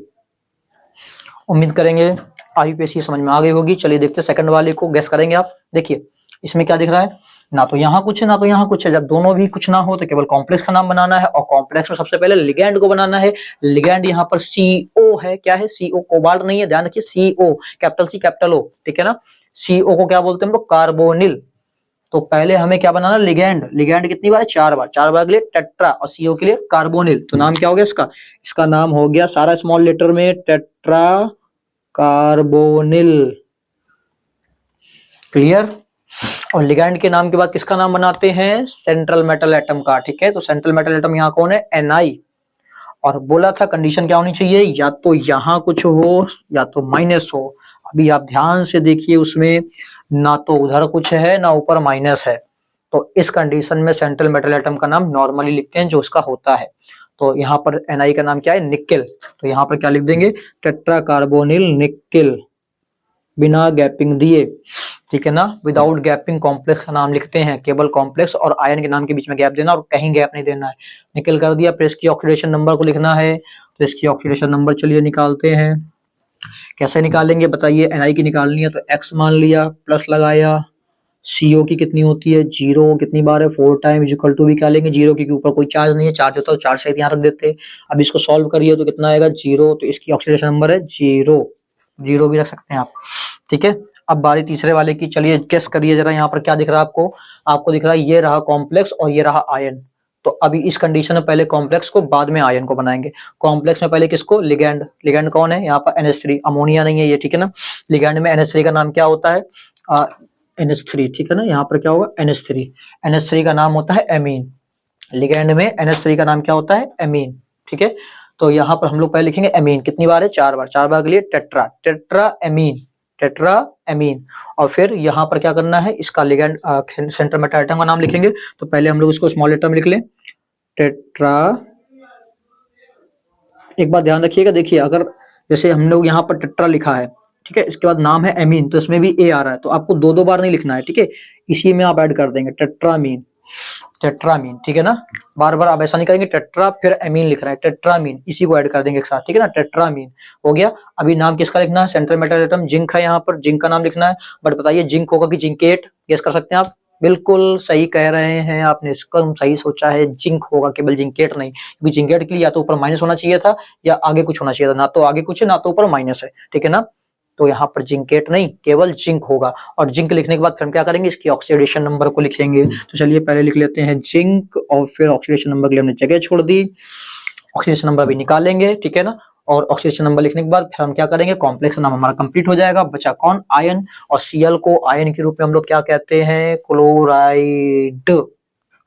उम्मीद करेंगे आईयूपीएसी समझ में आ गई होगी। चलिए देखते हैं सेकंड वाले को, गैस करेंगे आप। देखिए इसमें क्या दिख रहा है, ना तो यहाँ कुछ है ना तो यहाँ कुछ है। जब दोनों भी कुछ ना हो तो केवल कॉम्प्लेक्स का नाम बनाना है, और कॉम्प्लेक्स में सबसे पहले लिगैंड को बनाना है। लिगैंड यहाँ पर CO है, क्या है, CO, कोबाल्ट नहीं है, ध्यान रखिए, CO, capital C capital O, ठीक है ना। CO को क्या बोलते हैं हम लोग, कार्बोनिल। तो पहले हमें क्या बनाना, लिगैंड। लिगैंड कितनी बार है, 4 बार, 4 बार के लिए टेट्रा, और CO के लिए कार्बोनिल। तो नाम क्या हो गया इसका, इसका नाम हो गया सारा स्मॉल लेटर में टेट्रा कार्बोनिल। क्लियर। और लिगैंड के नाम के बाद किसका नाम बनाते हैं, सेंट्रल मेटल एटम का, ठीक है। तो सेंट्रल मेटल एटम यहाँ कौन है, Na। और बोला था कंडीशन क्या होनी चाहिए, या तो यहाँ कुछ हो या तो माइनस हो। अभी आप ध्यान से देखिए, उसमें ना तो उधर कुछ है ना ऊपर माइनस है। तो इस कंडीशन में सेंट्रल मेटल एटम का नाम नॉर्मली लिखते हैं जो उसका होता है। तो यहाँ पर Na का नाम क्या है, निकेल। तो यहाँ पर क्या लिख देंगे, टेट्रा कार्बोनिल निकेल, बिना गैपिंग दिए, ठीक है ना। विदाउट गैपिंग कॉम्प्लेक्स का नाम लिखते हैं, केवल कॉम्प्लेक्स और आयन के नाम के बीच में गैप देना, और कहीं गैप नहीं देना है। निकल कर दिया, फिर इसकी ऑक्सीडेशन नंबर को लिखना है। तो इसकी ऑक्सीडेशन नंबर चलिए निकालते हैं। कैसे निकालेंगे बताइए, Na की निकालनी है तो x मान लिया, प्लस लगाया। CO की कितनी होती है, 0, कितनी बार है, 4 टाइम, इक्वल टू भी क्या लेंगे, 0, क्योंकि ऊपर कोई चार्ज नहीं है, चार्ज होता तो चार्ज सहित यहाँ रख देते। अब इसको सॉल्व करिए तो कितना आएगा, 0, तो इसकी ऑक्सीडेशन नंबर है 0, 0 भी रख सकते हैं आप, ठीक है। अब बारी तीसरे वाले की, चलिए गेस करिए जरा, यहाँ पर क्या दिख रहा है आपको, आपको दिख रहा है ये रहा कॉम्प्लेक्स और ये रहा आयन। तो अभी इस कंडीशन में पहले कॉम्प्लेक्स को, बाद में आयन को बनाएंगे। कॉम्प्लेक्स में पहले किसको, लिगैंड। लिगैंड कौन है, यहाँ पर NH3, अमोनिया नहीं है ये, ठीक है ना। लिगैंड में NH3 का नाम क्या होता है, NH3, ठीक है ना। यहाँ पर क्या होगा, NH3, NH3 का नाम होता है एमीन। लिगैंड में NH3 का नाम क्या होता है, एमीन, ठीक है। तो यहाँ पर हम लोग पहले लिखेंगे एमीन, कितनी बार है, 4 बार, 4 बार के लिए tetra, tetra amine, tetra amine. और फिर यहाँ पर क्या करना है, इसका लिगैंड सेंट्रल मेटल एटम का नाम लिखेंगे। तो पहले हम लोग इसको स्मॉल लेटर में लिख लें, टेट्रा। एक बात ध्यान रखिएगा, देखिए अगर जैसे हम लोग यहाँ पर टेट्रा लिखा है, ठीक है, इसके बाद नाम है एमीन, तो इसमें भी A आ रहा है, तो आपको 2 बार नहीं लिखना है, ठीक है। इसी में आप ऐड कर देंगे टेट्रामीन, टेट्रामीन, ठीक है ना। बार बार आप ऐसा नहीं करेंगे, टेट्रा फिर एमीन लिख रहा है, टेट्रामीन, इसी को ऐड कर देंगे एक साथ, ठीक है ना, टेट्रामीन हो गया। अभी नाम किसका लिखना है, सेंट्रल मेटल एटम जिंक है, यहाँ पर जिंक का नाम लिखना है। बट बताइए जिंक होगा कि जिंकेट, गेस कर सकते हैं आप। बिल्कुल सही कह रहे हैं आपने, इसका सही सोचा है, जिंक होगा, केवल जिंकेट नहीं, क्योंकि जिंकेट के लिए या तो ऊपर माइनस होना चाहिए था या आगे कुछ होना चाहिए था, ना तो आगे कुछ है ना तो ऊपर माइनस है, ठीक है ना। तो यहाँ पर जिंकेट नहीं, केवल जिंक होगा। और जिंक लिखने के बाद फिर हम क्या करेंगे, इसकी ऑक्सीडेशन नंबर को लिखेंगे। तो चलिए पहले लिख लेते हैं जिंक, और फिर ऑक्सीडेशन नंबर के लिए हमने जगह छोड़ दी, ऑक्सीडेशन नंबर भी निकालेंगे, ठीक है ना। और ऑक्सीडेशन नंबर लिखने के बाद फिर हम क्या करेंगे, कॉम्प्लेक्स नाम हमारा कंप्लीट हो जाएगा। बचा कौन, आयन। और Cl को आयन के रूप में हम लोग क्या कहते हैं, क्लोराइड,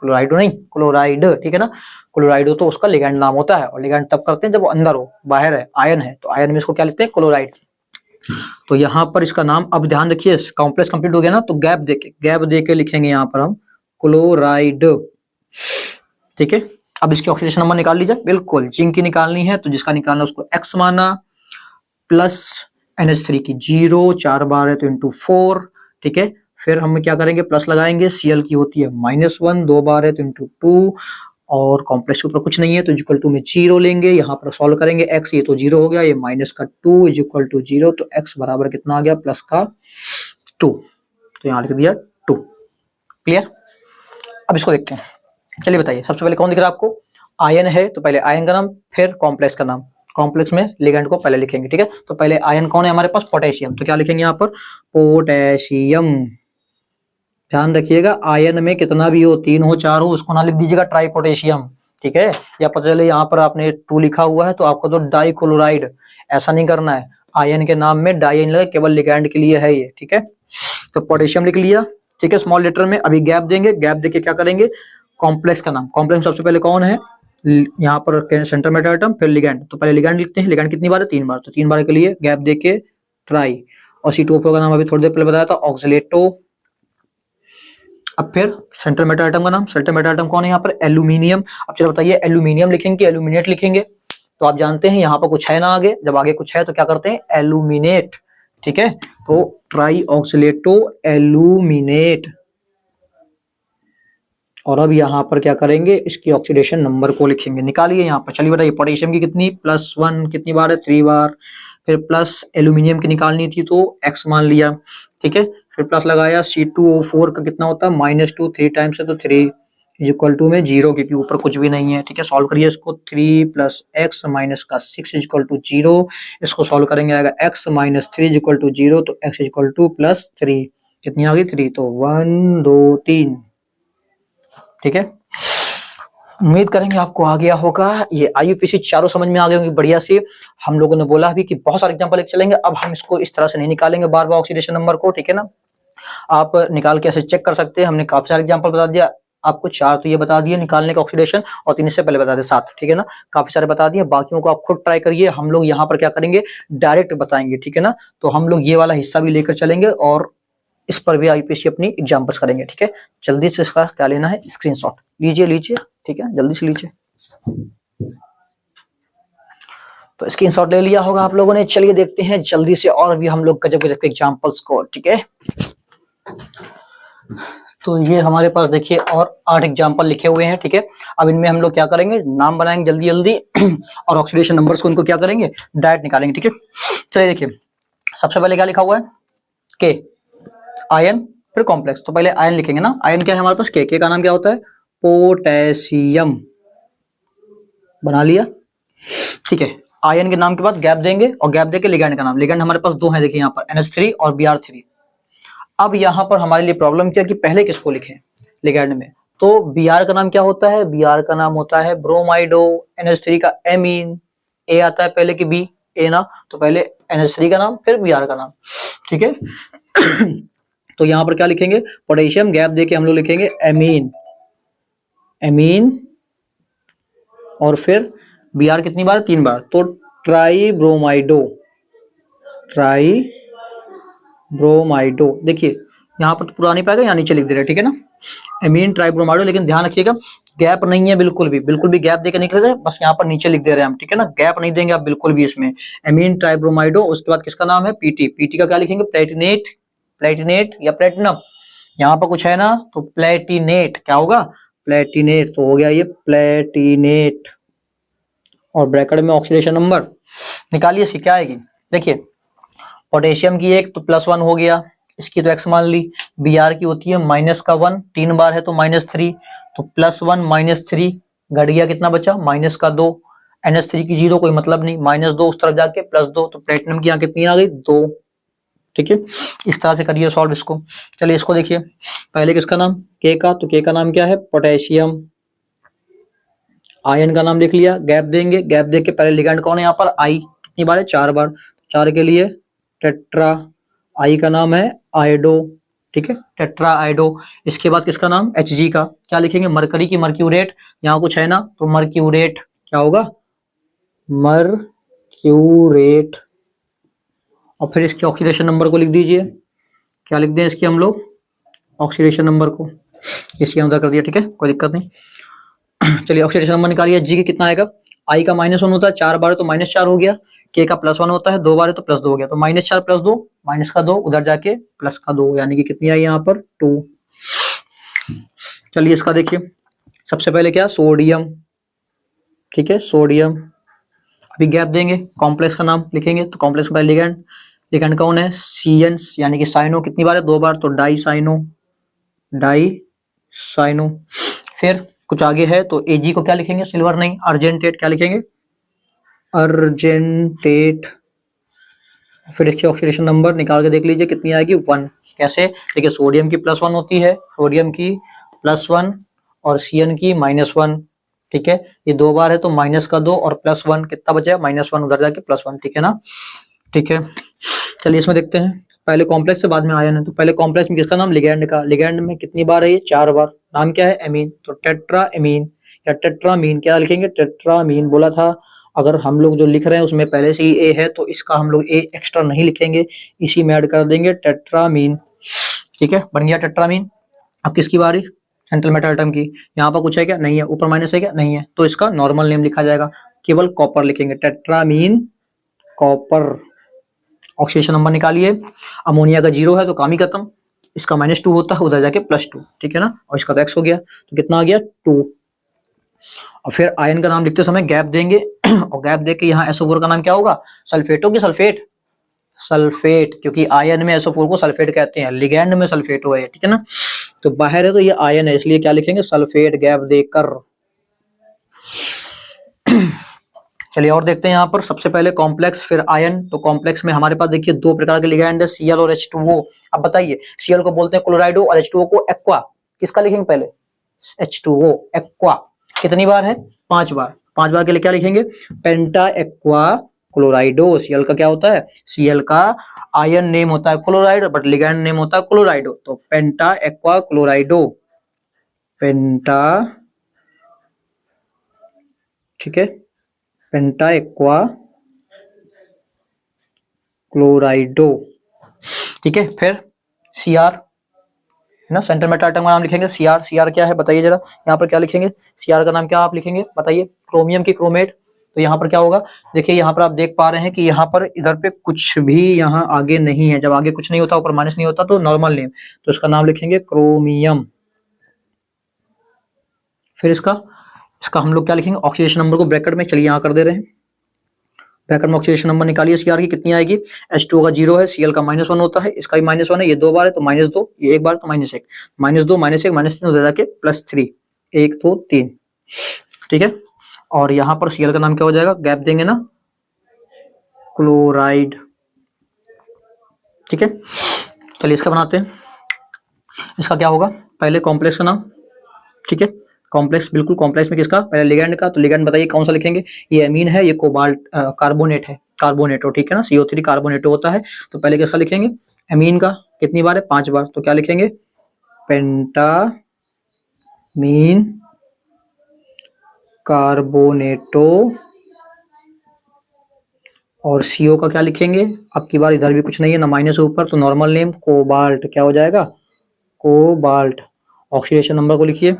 क्लोराइडो नहीं, क्लोराइड, ठीक है ना। क्लोराइडो तो उसका लिगैंड नाम होता है, और लिगैंड तब करते हैं जब वो अंदर हो, बाहर है, आयन है, तो आयन में इसको क्या लिखते हैं, क्लोराइड। तो यहाँ पर इसका नाम, अब ध्यान रखिए, कॉम्प्लेक्स कंप्लीट हो गया ना, तो गैप देके लिखेंगे यहाँ पर हम क्लोराइड, ठीक है। अब इसकी ऑक्सीडेशन नंबर निकाल लीजिए, बिल्कुल जिंक की निकालनी है, तो जिसका निकालना उसको x माना, प्लस NH3 की 0, 4 बार है तो इंटू 4, ठीक है। फिर हम क्या करेंगे, प्लस लगाएंगे। Cl की होती है -1, 2 बार है तो इंटू 2, और कॉम्प्लेक्स के ऊपर कुछ नहीं है तो इक्वल टू में 0 लेंगे। यहाँ पर सॉल्व करेंगे, x ये तो 0 हो गया, ये माइनस का 2 इज इक्वल टू 0, तो x बराबर कितना आ गया, प्लस का 2, तो यहाँ लिख दिया 2। क्लियर। अब इसको देखते हैं, चलिए बताइए सबसे पहले कौन दिख रहा है आपको, आयन है, तो पहले आयन का नाम, फिर कॉम्प्लेक्स का नाम। कॉम्प्लेक्स में लिगेंड को पहले लिखेंगे, ठीक है। तो पहले आयन कौन है हमारे पास, पोटेशियम, तो क्या लिखेंगे यहाँ पर, पोटेशियम। ध्यान रखिएगा आयन में कितना भी हो, 3 हो 4 हो, उसको ना लिख दीजिएगा ट्राई पोटेशियम, ठीक है। या पता चले यहाँ पर आपने 2 लिखा हुआ है तो आपको तो डाई क्लोराइड, ऐसा नहीं करना है। आयन के नाम में डाई नहीं लगा, केवल लिगेंड के लिए है ये, ठीक है। तो पोटेशियम लिख लिया, ठीक है, स्मॉल लेटर में। अभी गैप देंगे, गैप देके क्या करेंगे, कॉम्प्लेक्स का नाम, कॉम्प्लेक्स सबसे पहले कौन है, यहाँ पर सेंटर मेटा एटम, फिर लिगेंड। तो पहले लिगेंड लिखते हैं, लिगेंड कितनी बार है, 3 बार, तो 3 बार के लिए गैप देके ट्राई। और C2O4 का नाम अभी थोड़ी देर पहले बताया था, ऑक्सीलेटो। अब फिर सेंट्रल मेटा एटम का नाम, सेंट्रल मेटा एटम कौन है यहाँ पर, एल्यूमिनियम। अब चलो बताइए एल्यूमिनियम लिखेंगे एल्यूमिनेट लिखेंगे, तो आप जानते हैं यहाँ पर कुछ है ना आगे, जब आगे कुछ है तो क्या करते हैं, एल्यूमिनेट, ठीक है। तो ट्राई ऑक्सीलेटो एल्यूमिनेट। और अब यहाँ पर क्या करेंगे, इसकी ऑक्सीडेशन नंबर को लिखेंगे, निकालिए यहाँ पर। चलिए बताइए पोटेशियम की कितनी, +1 कितनी बार है, 3 बार। फिर प्लस एल्यूमिनियम की निकालनी थी तो X मान लिया, ठीक है। फिर प्लस लगाया, C2O4 का कितना होता है, -2, 3 टाइम्स है तो 3 इक्वल टू में 0, क्योंकि ऊपर कुछ भी नहीं है, ठीक है। सॉल्व करिए इसको, 3 + x - 6 इक्वल टू 0। इसको सॉल्व करेंगे आएगा x - 3 इक्वल टू 0, तो x इक्वल टू +3, कितनी आ गई 3, तो 1 2 3, ठीक है। उम्मीद करेंगे आपको आ गया होगा, ये IUPAC चारों समझ में आ गए होंगे बढ़िया से। हम लोगों ने बोला भी कि बहुत सारे एग्जांपल लेके चलेंगे, अब हम इसको इस तरह से नहीं निकालेंगे बार बार ऑक्सीडेशन नंबर को, ठीक है ना। आप निकाल के ऐसे चेक कर सकते हैं, हमने काफी सारे एग्जांपल बता दिया आपको, 4 तो ये बता दिए निकालने का ऑक्सीडेशन, और 3 इससे पहले बता दिए 7, ठीक है ना। काफी सारे बता दिए, बाकियों को आप खुद ट्राई करिए। हम लोग यहाँ पर क्या करेंगे, डायरेक्ट बताएंगे, ठीक है ना। तो हम लोग ये वाला हिस्सा भी लेकर चलेंगे और इस पर भी IUPAC अपनी एग्जाम्पल्स करेंगे, ठीक है। जल्दी से इसका क्या लेना है, स्क्रीनशॉट लीजिए, ठीक है, जल्दी से लीजिए। तो स्क्रीनशॉट ले लिया होगा आप लोगों ने। चलिए देखते हैं जल्दी से और भी हम लोग गजब गजब के एग्जाम्पल्स को, ठीक है। तो ये हमारे पास देखिए और 8 एग्जाम्पल लिखे हुए हैं, ठीक है। अब इनमें हम लोग क्या करेंगे, नाम बनाएंगे जल्दी जल्दी और ऑक्सीडेशन नंबर्स को उनको क्या करेंगे, डायरेक्ट निकालेंगे, ठीक है। चलिए देखिए, सबसे पहले क्या लिखा हुआ है, के, आयन, फिर कॉम्प्लेक्स। तो पहले आयन लिखेंगे ना, आयन क्या है हमारे पास, के का नाम क्या होता है, पोटेशियम, बना लिया, ठीक है। आयन के नाम के बाद गैप देंगे और गैप देके लिगेंड का नाम, लिगेंड हमारे पास 2 हैं, देखिए यहाँ पर NH3 और Br3। अब यहाँ पर हमारे लिए प्रॉब्लम क्या कि पहले किसको लिखें लिगेंड में, तो Br का नाम क्या होता है, Br का नाम होता है ब्रोमाइडो, NH3 का एमीन, A आता है पहले कि B, A ना, तो पहले NH3 का नाम फिर Br का नाम, ठीक है। तो यहाँ पर क्या लिखेंगे, पोटेशियम, गैप देके हम लोग लिखेंगे एमीन, एमीन, और फिर Br कितनी बार, 3 बार, तो ट्राई ब्रोमाइडो, ट्राई ब्रोमाइडो। देखिए यहाँ पर तो पूरा नहीं पाएगा, यहाँ नीचे लिख दे रहे हैं, ठीक है ना, एमीन ट्राई ब्रोमाइडो। लेकिन ध्यान रखिएगा गैप नहीं है, बिल्कुल भी गैप देकर नहीं लिख रहे, बस यहाँ पर नीचे लिख दे रहे हैं हम, ठीक है ना, गैप नहीं देंगे आप बिल्कुल भी इसमें। एमीन ट्राई ब्रोमाइडो, उसके बाद किसका नाम है, पीटी, पीटी का क्या लिखेंगे, प्लेटिनेट, प्लेटिनेट या प्लेटिनम, यहाँ पर कुछ है ना, तो प्लेटिनेट, क्या होगा, प्लेटिनेट, तो हो गया ये प्लेटिनेट। और ब्रैकेट में ऑक्सीडेशन नंबर निकालिए, इसकी क्या आएगी, देखिए पोटेशियम की 1 तो +1 हो गया, इसकी तो X मान ली। Br की होती है -1, 3 बार है तो -3, तो +1 - 3 घट गया, कितना बचा, -2। NH3 की 0 कोई मतलब नहीं, -2 उस तरफ जाके +2, तो प्लेटिनम की यहाँ कितनी आ गई, 2, ठीक है। इस तरह से करिए सॉल्व इसको। चलिए इसको देखिए, पहले किसका नाम, के का, तो के का नाम क्या है, पोटेशियम। आयन का नाम लिख लिया, गैप देंगे, गैप दे के पहले लिगेंड कौन है यहाँ पर, आई, कितनी बार है, 4 बार, 4 के लिए टेट्रा, आई का नाम है आयोडो, ठीक है, टेट्रा आयोडो। इसके बाद किसका नाम, Hg का, क्या लिखेंगे, मरकरी की मर्क्यूरेट, यहाँ कुछ है ना, तो मर्क्यूरेट, क्या होगा, मर्क्यूरेट। और फिर इसके ऑक्सीडेशन नंबर को लिख दीजिए, क्या लिख दें इसकी हम लोग, ऑक्सीडेशन नंबर को इसके अंदर कर दिया, ठीक है, कोई दिक्कत नहीं। चलिए ऑक्सीडेशन नंबर निकालिए, जी कितना आएगा, आई का -1 होता है, 4 बार है तो -4 हो गया, के का +1 होता है, 2 बार है तो +2 हो गया, तो -4 + 2, -2 उधर जाके +2, यानी कि कितनी आई यहाँ पर 2। चलिए इसका देखिए, सबसे पहले क्या, सोडियम, ठीक है, सोडियम। अभी गैप देंगे, कॉम्प्लेक्स का नाम लिखेंगे, तो कॉम्प्लेक्स का लिगेंड, लिगेंड कौन है, CN, यानी कि साइनो, कितनी बार है, 2 बार, तो डाई साइनो, डाई साइनो। फिर कुछ आगे है तो Ag को क्या लिखेंगे, सिल्वर नहीं, अर्जेंटेट, क्या लिखेंगे, अर्जेंटेट, फिर इसकी ऑक्सीडेशन नंबर निकाल के देख लीजिए कितनी आएगी 1। कैसे? देखिए सोडियम की +1 होती है, सोडियम की +1 और Cn की -1, ठीक है। ये 2 बार है तो माइनस का 2 और +1 कितना बचा? -1 उधर जाके +1, ठीक है ना। ठीक है, चलिए इसमें देखते हैं। पहले कॉम्प्लेक्स से बाद में आयन है, तो पहले कॉम्प्लेक्स में किसका नाम? लिगैंड का। लिगैंड में कितनी बार है? ये 4 बार। नाम क्या है? एमीन। तो टेट्रा एमीन या टेट्रामीन, क्या लिखेंगे? टेट्रामीन बोला था। अगर हम लोग जो लिख रहे हैं उसमें पहले से ही ए है तो इसका हम लोग ए एक्स्ट्रा नहीं लिखेंगे, इसी में ऐड कर देंगे टेट्रामीन, ठीक है, बन गया टेट्रामीन। अब किसकी बारी? सेंट्रल मेटल एटम की। यहाँ पर कुछ है क्या? नहीं है। ऊपर माइनस है क्या? नहीं है। तो इसका नॉर्मल नेम लिखा जाएगा, केवल कॉपर लिखेंगे, टेट्रामीन कॉपर। ऑक्सीडेशन नंबर निकालिए। अमोनिया का 0 है तो काम ही खत्म, इसका -2 होता है, उधर जाके +2, ठीक है ना। और इसका तो X हो गया, तो कितना आ गया? 2। और फिर आयन का नाम लिखते समय गैप देंगे और गैप देके यहाँ SO4 का नाम क्या होगा? सल्फेटो की सल्फेट? सल्फेट, क्योंकि आयन में SO4 को सल्फेट कहते हैं, लिगैंड में सल्फेटो है, ठीक है ना। तो बाहर है तो ये आयन है, इसलिए क्या लिखेंगे? सल्फेट, गैप देकर। चलिए और देखते हैं यहाँ पर। सबसे पहले कॉम्प्लेक्स फिर आयन। तो कॉम्प्लेक्स में हमारे पास देखिए 2 प्रकार के लिगैंड है, Cl और H2O। अब बताइए, Cl को बोलते हैं क्लोराइडो और H2O को एक्वा। किसका लिखेंगे पहले? H2O, aqua. कितनी बार है? 5 बार। 5 बार के लिए क्या लिखेंगे? पेंटा एक्वा क्लोराइडो। Cl का क्या होता है? Cl का आयन नेम होता है क्लोराइड, बट लिगैंड नेम होता है क्लोराइडो। तो पेंटा एक्वा क्लोराइडो, पेंटा, ठीक है, पेंटा एक्वा क्लोराइडो, ठीक है। फिर Cr है ना, सेंट्रल मेटल एटम का नाम लिखेंगे Cr। Cr क्या है बताइए जरा, यहाँ पर क्या लिखेंगे? Cr का नाम क्या आप लिखेंगे बताइए? क्रोमियम की क्रोमेट। तो यहाँ पर क्या होगा? देखिए यहाँ पर आप देख पा रहे हैं कि यहाँ पर इधर पे कुछ भी यहाँ आगे नहीं है। जब आगे कुछ नहीं होता, ऊपर माइनस नहीं होता, तो नॉर्मल नेम, तो इसका नाम लिखेंगे क्रोमियम। फिर इसका इसका हम लोग क्या लिखेंगे? ऑक्सीडेशन नंबर को ब्रैकेट में, चलिए यहाँ कर दे रहे हैं, ब्रैकेट में ऑक्सीडेशन नंबर निकालिए Cr की, कितनी आएगी? H2O का 0 है, Cl का -1 होता है, इसका भी -1 है, ये 2 बार है तो -2, ये 1 बार तो -1, -2 -1 -3 उधर जाके +3, 1 2 3, ठीक है। और यहाँ पर Cl का नाम क्या हो जाएगा? गैप देंगे ना, क्लोराइड, ठीक है। चलिए इसका बनाते हैं। इसका क्या होगा? पहले कॉम्प्लेक्स का नाम, ठीक है, कॉम्प्लेक्स, बिल्कुल कॉम्प्लेक्स में किसका? पहले लिगैंड का। तो लिगैंड बताइए कौन सा लिखेंगे? ये एमीन है, ये कोबाल्ट कार्बोनेट है, कार्बोनेटो, ठीक है ना, CO3 कार्बोनेटो होता है। तो पहले किसका लिखेंगे? एमीन का। कितनी बार है? 5 बार। तो क्या लिखेंगे? पेंटामीन कार्बोनेटो। और CO का क्या लिखेंगे? अब की बार इधर भी कुछ नहीं है ना, माइनस ऊपर, तो नॉर्मल नेम कोबाल्ट। क्या हो जाएगा? कोबाल्ट। ऑक्सीडेशन नंबर को लिखिए।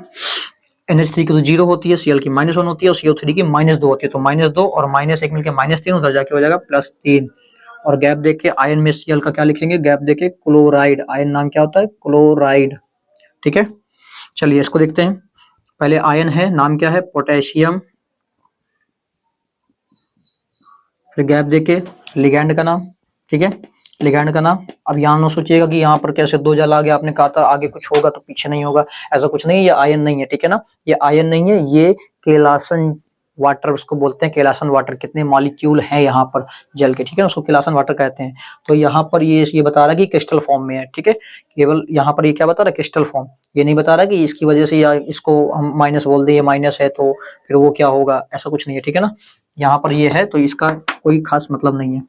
NH3 की तो 0 होती है, Cl की -1 होती है और CO3 की -2 होती है। तो -2 और -1 मिलकर -3, उधर जाके हो जाएगा +3। और गैप देके आयन में Cl का क्या लिखेंगे? गैप देके क्लोराइड। आयन नाम क्या होता है? क्लोराइड, ठीक है। चलिए इसको देखते हैं। पहले आयन है, नाम क्या है? पोटेशियम। फिर गैप देके लिगैंड का नाम, ठीक है, लिगैंड का नाम। अब यहाँ ना सोचिएगा कि यहाँ पर कैसे 2 जल आ गया, आपने कहा था आगे कुछ होगा तो पीछे नहीं होगा, ऐसा कुछ नहीं है। ये आयन नहीं है, ठीक है ना, ये आयन नहीं है, ये केलासन वाटर उसको बोलते हैं, केलासन वाटर। कितने मॉलिक्यूल हैं यहाँ पर जल के, ठीक है ना, उसको केलासन वाटर कहते हैं। तो यहाँ पर ये बता रहा है कि क्रिस्टल फॉर्म में है, ठीक है, केवल यहाँ पर ये क्या बता रहा है? Crystal form. ये नहीं बता रहा कि इसकी वजह से या इसको हम माइनस बोल दें, ये माइनस है तो फिर वो क्या होगा, ऐसा कुछ नहीं है, ठीक है ना। यहाँ पर ये है तो इसका कोई खास मतलब नहीं है,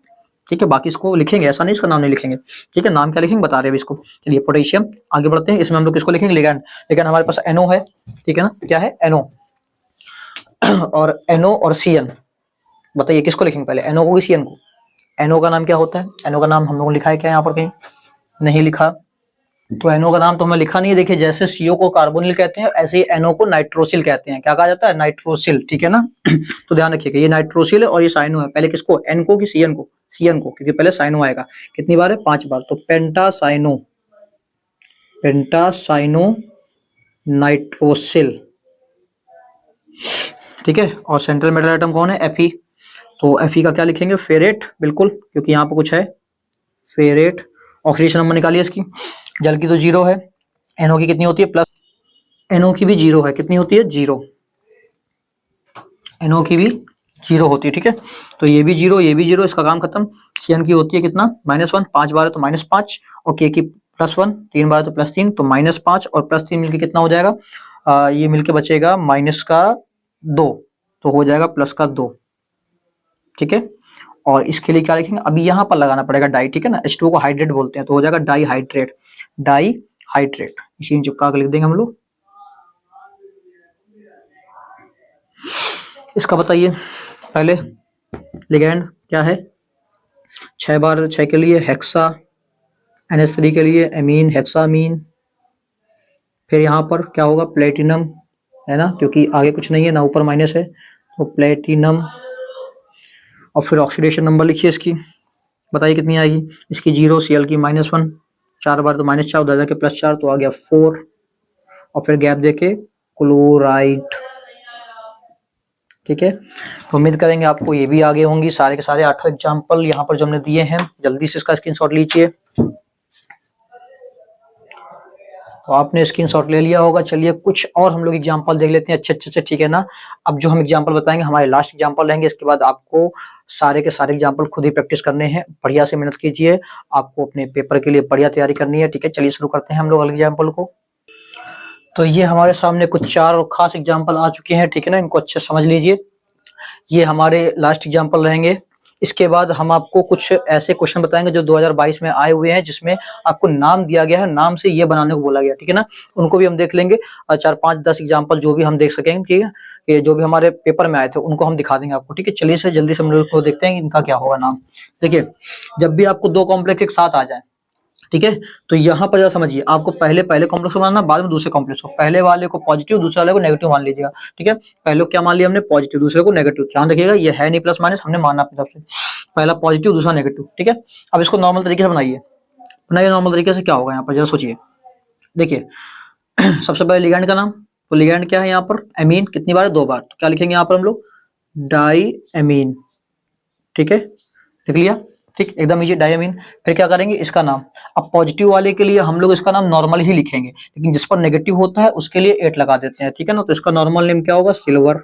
ठीक है। बाकी इसको लिखेंगे, ऐसा नहीं इसका नाम नहीं लिखेंगे, ठीक है। नाम क्या लिखेंगे बता रहे हैं इसको। चलिए पोटेशियम, आगे बढ़ते हैं। इसमें हम लोग किसको लिखेंगे? लिगैंड। लिगैंड हमारे पास NO है, ठीक है ना, क्या है? NO। और NO और CN, बताइए किसको लिखेंगे पहले? NO को कि CN को? NO का नाम क्या होता है? NO का नाम हम लोगों ने लिखा है क्या यहाँ पर? कहीं नहीं लिखा। तो NO का नाम तो हमें लिखा नहीं है। देखिए जैसे CO को कार्बोनिल कहते हैं, ऐसे ही NO को नाइट्रोसिल कहते हैं। क्या कहा जाता है? नाइट्रोसिल, ठीक है ना। तो ध्यान रखिएगा, ये नाइट्रोसिल है और ये साइनो है। पहले किसको? N को कि CN को? CN को, क्योंकि पहले साइनो आएगा। कितनी बार है? 5 बार। तो पेंटासाइनो, पेंटासाइनो नाइट्रोसिल, ठीक है। और सेंट्रल मेटल एटम कौन है? Fe। तो Fe का क्या लिखेंगे? फेरेट, बिल्कुल, क्योंकि यहाँ पर कुछ है, फेरेट। ऑक्सीडेशन नंबर निकालिए इसकी। जल की तो 0 है, NO की कितनी होती है? प्लस। NO की भी 0 है, कितनी होती है? 0। NO की भी जीरो होती है, ठीक है। तो ये भी जीरो, ये भी जीरो, इसका काम खत्म। Cn की होती है कितना, -1, 5 बार है तो -5, और K की +1, 3 बार है तो +3, तो -5 और +3 मिलके कितना हो जाएगा, ये मिलके बचेगा -2, तो हो जाएगा +2, ठीक है। और इसके लिए क्या लिखेंगे, अभी यहाँ पर लगाना पड़ेगा डाई, ठीक है ना, H2O को हाइड्रेट बोलते हैं, तो हो जाएगा डाई हाइड्रेट, डाई हाइड्रेट, इसी में चिपका के लिख देंगे हम लोग। इसका बताइए पहले लिगैंड क्या है, 6 बार 6 के लिए हेक्सा, NH3 के लिए एमीन, हेक्सामीन। फिर यहाँ पर क्या होगा, प्लेटिनम, है ना, क्योंकि आगे कुछ नहीं है ना, ऊपर माइनस है, तो प्लेटिनम। और फिर ऑक्सीडेशन नंबर लिखिए इसकी, बताइए कितनी आएगी, इसकी 0, Cl की -1, 4 बार तो -4, उधर जाके +4, तो आ गया 4, और फिर गैप देके क्लोराइड, ठीक है। तो उम्मीद करेंगे आपको ये भी आगे होंगी, सारे के सारे 8 एग्जाम्पल यहाँ पर जो हमने दिए हैं, जल्दी से इसका स्क्रीनशॉट लीजिए। तो आपने स्क्रीनशॉट ले लिया होगा। चलिए कुछ और हम लोग एग्जाम्पल देख लेते हैं अच्छे से, ठीक है ना। अब जो हम एग्जाम्पल बताएंगे हमारे लास्ट एग्जाम्पल रहेंगे, इसके बाद आपको सारे के सारे एग्जाम्पल खुद ही प्रैक्टिस करने हैं, बढ़िया से मेहनत कीजिए, आपको अपने पेपर के लिए बढ़िया तैयारी करनी है, ठीक है। चलिए शुरू करते हैं हम लोग अगले एग्जाम्पल को। तो ये हमारे सामने कुछ 4 खास एग्जाम्पल आ चुके हैं, ठीक है ना, इनको अच्छे से समझ लीजिए, ये हमारे लास्ट एग्जाम्पल रहेंगे। इसके बाद हम आपको कुछ ऐसे क्वेश्चन बताएंगे जो 2022 में आए हुए हैं, जिसमें आपको नाम दिया गया है, नाम से ये बनाने को बोला गया, ठीक है ना, उनको भी हम देख लेंगे। 4, 5, 10 एग्जाम्पल जो भी हम देख सकेंगे, ठीक है, ये जो भी हमारे पेपर में आए थे उनको हम दिखा देंगे आपको, ठीक है। चलिए से जल्दी से हम लोग को देखते हैं इनका क्या होगा नाम। देखिए, जब भी आपको 2 कॉम्प्लेक्स एक साथ आ जाए, ठीक है, तो यहाँ पर जरा समझिए, आपको पहले कॉम्प्लेक्स को मानना, बाद में दूसरे कॉम्प्लेक्स को, पहले वाले को पॉजिटिव, दूसरे वाले को नेगेटिव मान लीजिएगा, ठीक है। पहले क्या मान लिया हमने, पॉजिटिव, दूसरे को नेगेटिव, ध्यान रखिएगा ये है नहीं प्लस माइनस, हमने मानना अपनी तरफ से, पहला पॉजिटिव दूसरा नेगेटिव, ठीक है। अब इसको नॉर्मल तरीके से बनाइए नॉर्मल तरीके से, क्या होगा यहाँ पर जरा सोचिए। देखिए सबसे पहले लिगैंड का नाम, तो लिगैंड क्या है यहाँ पर, एमीन, कितनी बार है, 2 बार, तो क्या लिखेंगे यहाँ पर हम लोग, डाई एमीन, ठीक है, लिख लिया, ठीक, एकदम इजी, डायमीन। फिर क्या करेंगे, इसका नाम, अब पॉजिटिव वाले के लिए हम लोग इसका नाम नॉर्मल ही लिखेंगे, लेकिन जिस पर नेगेटिव होता है उसके लिए 8 लगा देते हैं, ठीक है ना, तो इसका नॉर्मल नेम क्या होगा, सिल्वर।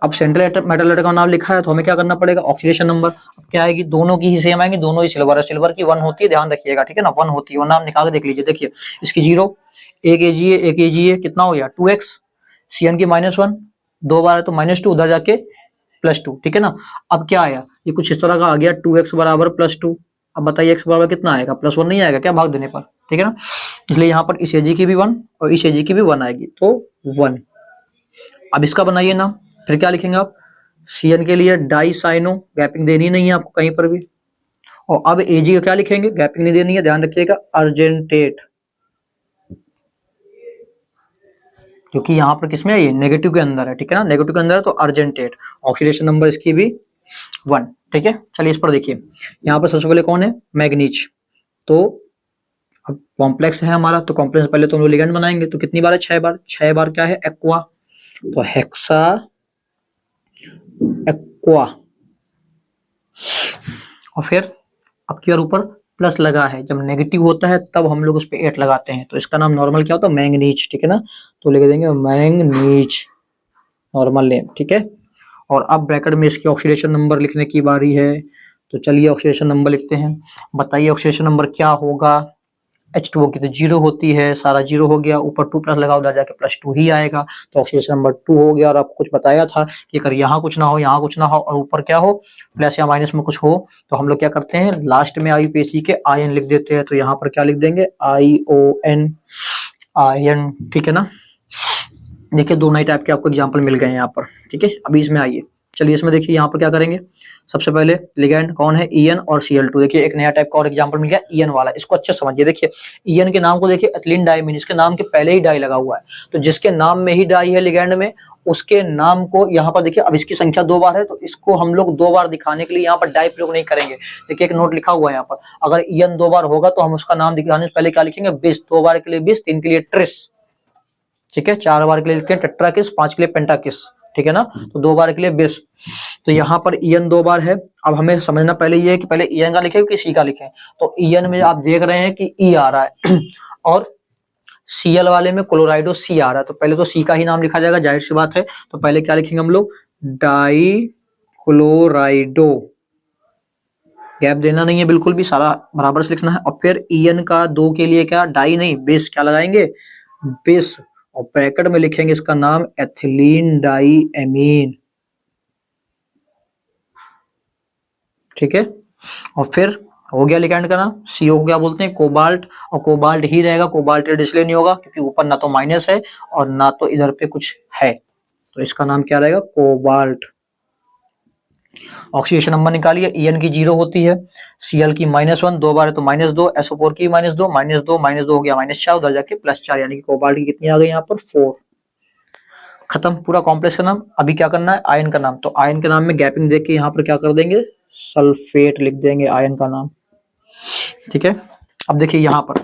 अब सेंट्रल मेटल एटम का नाम लिखा है तो हमें क्या करना पड़ेगा, ऑक्सीडेशन नंबर, अब क्या आएगी, दोनों की ही सेम आएंगी, दोनों ही सिल्वर है, सिल्वर की 1 होती है, ध्यान रखिएगा, ठीक है ना, 1 होती है, वो नाम निकाल के देख लीजिए। देखिए इसकी 0, 1 Ag है, 1 Ag है, कितना हो गया 2x, Cn की -1, 2 बार है तो -2, उधर जाके +2, ठीक है ना। अब क्या आया, ये कुछ इस तरह का आ गया, 2x बराबर +2। अब बताइए x बराबर कितना आएगा, +1 नहीं आएगा क्या भाग देने पर, ठीक है ना, इसलिए यहाँ पर इस Ag की भी 1 और इस Ag की भी 1 आएगी, तो 1। अब इसका बनाइए नाम, फिर क्या लिखेंगे आप, Cn के लिए डाई साइनो, गैपिंग देनी नहीं है आपको कहीं पर भी, और अब Ag का क्या लिखेंगे, गैपिंग नहीं देनी है, ध्यान रखिएगा, अर्जेंटेट, क्योंकि यहाँ पर किसमें है, ये नेगेटिव के अंदर है, ठीक है ना, नेगेटिव के अंदर है तो अर्जेंटेट, ऑक्सीडेशन नंबर इसकी भी 1, ठीक है। चलिए इस पर देखिए, यहाँ पर सबसे पहले कौन है, मैग्नीज, तो अब कॉम्प्लेक्स है हमारा, तो कॉम्प्लेक्स पहले तो हम लोग लिगेंड बनाएंगे, तो कितनी बार है, 6 बार, 6 बार क्या है, एक्वा, तो हेक्सा एक्वा, और फिर अब की बार ऊपर प्लस लगा है, जब नेगेटिव होता है तब हम लोग उस पर 8 लगाते हैं, तो इसका नाम नॉर्मल क्या होता है, मैंगनीज, ठीक है ना, तो लिख देंगे मैंगनीज, नॉर्मल नेम, ठीक है। और अब ब्रैकेट में इसकी ऑक्सीडेशन नंबर लिखने की बारी है, तो चलिए ऑक्सीडेशन नंबर लिखते हैं, बताइए ऑक्सीडेशन नंबर क्या होगा, H2O की तो 0 होती है, सारा 0 हो गया, ऊपर 2 प्लस लगाओ, उधर जाके +2 ही आएगा, तो ऑक्सीडेशन नंबर 2 हो गया। और आपको कुछ बताया था कि अगर यहाँ कुछ ना हो, यहाँ कुछ ना हो और ऊपर क्या हो, प्लस या माइनस में कुछ हो, तो हम लोग क्या करते हैं, लास्ट में IUPAC के आयन लिख देते हैं, तो यहाँ पर क्या लिख देंगे, ION, आयन, ठीक है ना। देखिए 2 नए टाइप के आपको एग्जाम्पल मिल गए हैं यहाँ पर, ठीक है। अभी इसमें आइए, चलिए इसमें देखिए यहाँ पर क्या करेंगे, सबसे पहले लिगैंड कौन है, EN और Cl2, देखिए एक नया टाइप का और एग्जांपल मिल गया, EN वाला, इसको अच्छे समझिए। देखिए EN के नाम को देखिए, एथिलीन डाइमीन, इसके नाम के पहले ही डाई लगा हुआ है, तो जिसके नाम में ही डाई है लिगैंड में, उसके नाम को यहाँ पर देखिए, अब इसकी संख्या 2 बार है तो इसको हम लोग 2 बार दिखाने के लिए यहाँ पर डाई प्रयोग नहीं करेंगे। देखिए एक नोट लिखा हुआ है यहाँ पर, अगर EN 2 बार होगा तो हम उसका नाम दिखाने से पहले क्या लिखेंगे, 20, 2 बार के लिए 20, 3 के लिए ट्रिस, ठीक है, 4 बार के लिए लिखते हैं टेट्राकिस, 5 के लिए पेंटाकिस, ठीक है ना, तो 2 बार के लिए 20। तो यहाँ पर EN 2 बार है। अब हमें समझना पहले ये है कि पहले EN का लिखे कि C का लिखे, तो EN में आप देख रहे हैं कि E आ रहा है और Cl वाले में क्लोराइडो सी आ रहा है, तो पहले तो सी का ही नाम लिखा जाएगा, जाहिर सी बात है। तो पहले क्या लिखेंगे हम लोग, डाई क्लोराइडो, गैप देना नहीं है बिल्कुल भी, सारा बराबर से लिखना है। और फिर En का 2 के लिए क्या, डाई नहीं बेस क्या लगाएंगे, बेस, और ब्रैकेट में लिखेंगे इसका नाम एथिलीन डाई एमीन, ठीक है। और फिर हो गया लिगैंड का नाम, CO को क्या बोलते हैं, कोबाल्ट, और कोबाल्ट ही रहेगा, कोबाल्ट इसलिए नहीं होगा क्योंकि ऊपर ना तो माइनस है और ना तो इधर पे कुछ है, तो इसका नाम क्या रहेगा, कोबाल्ट। ऑक्सीडेशन नंबर निकालिए, En की 0 होती है, Cl की -1, 2 बार है तो -2, SO4 की -2, -2 हो गया -4, उधर जाके +4, यानी कि कोबाल्ट की कितनी आ गई यहाँ पर 4। खत्म पूरा कॉम्प्लेक्स का नाम। अभी क्या करना है, आयन का नाम, तो आयन के नाम में गैपिंग देख के यहाँ पर क्या कर देंगे, सल्फेट लिख देंगे आयन का नाम, ठीक है। अब देखिए यहाँ पर,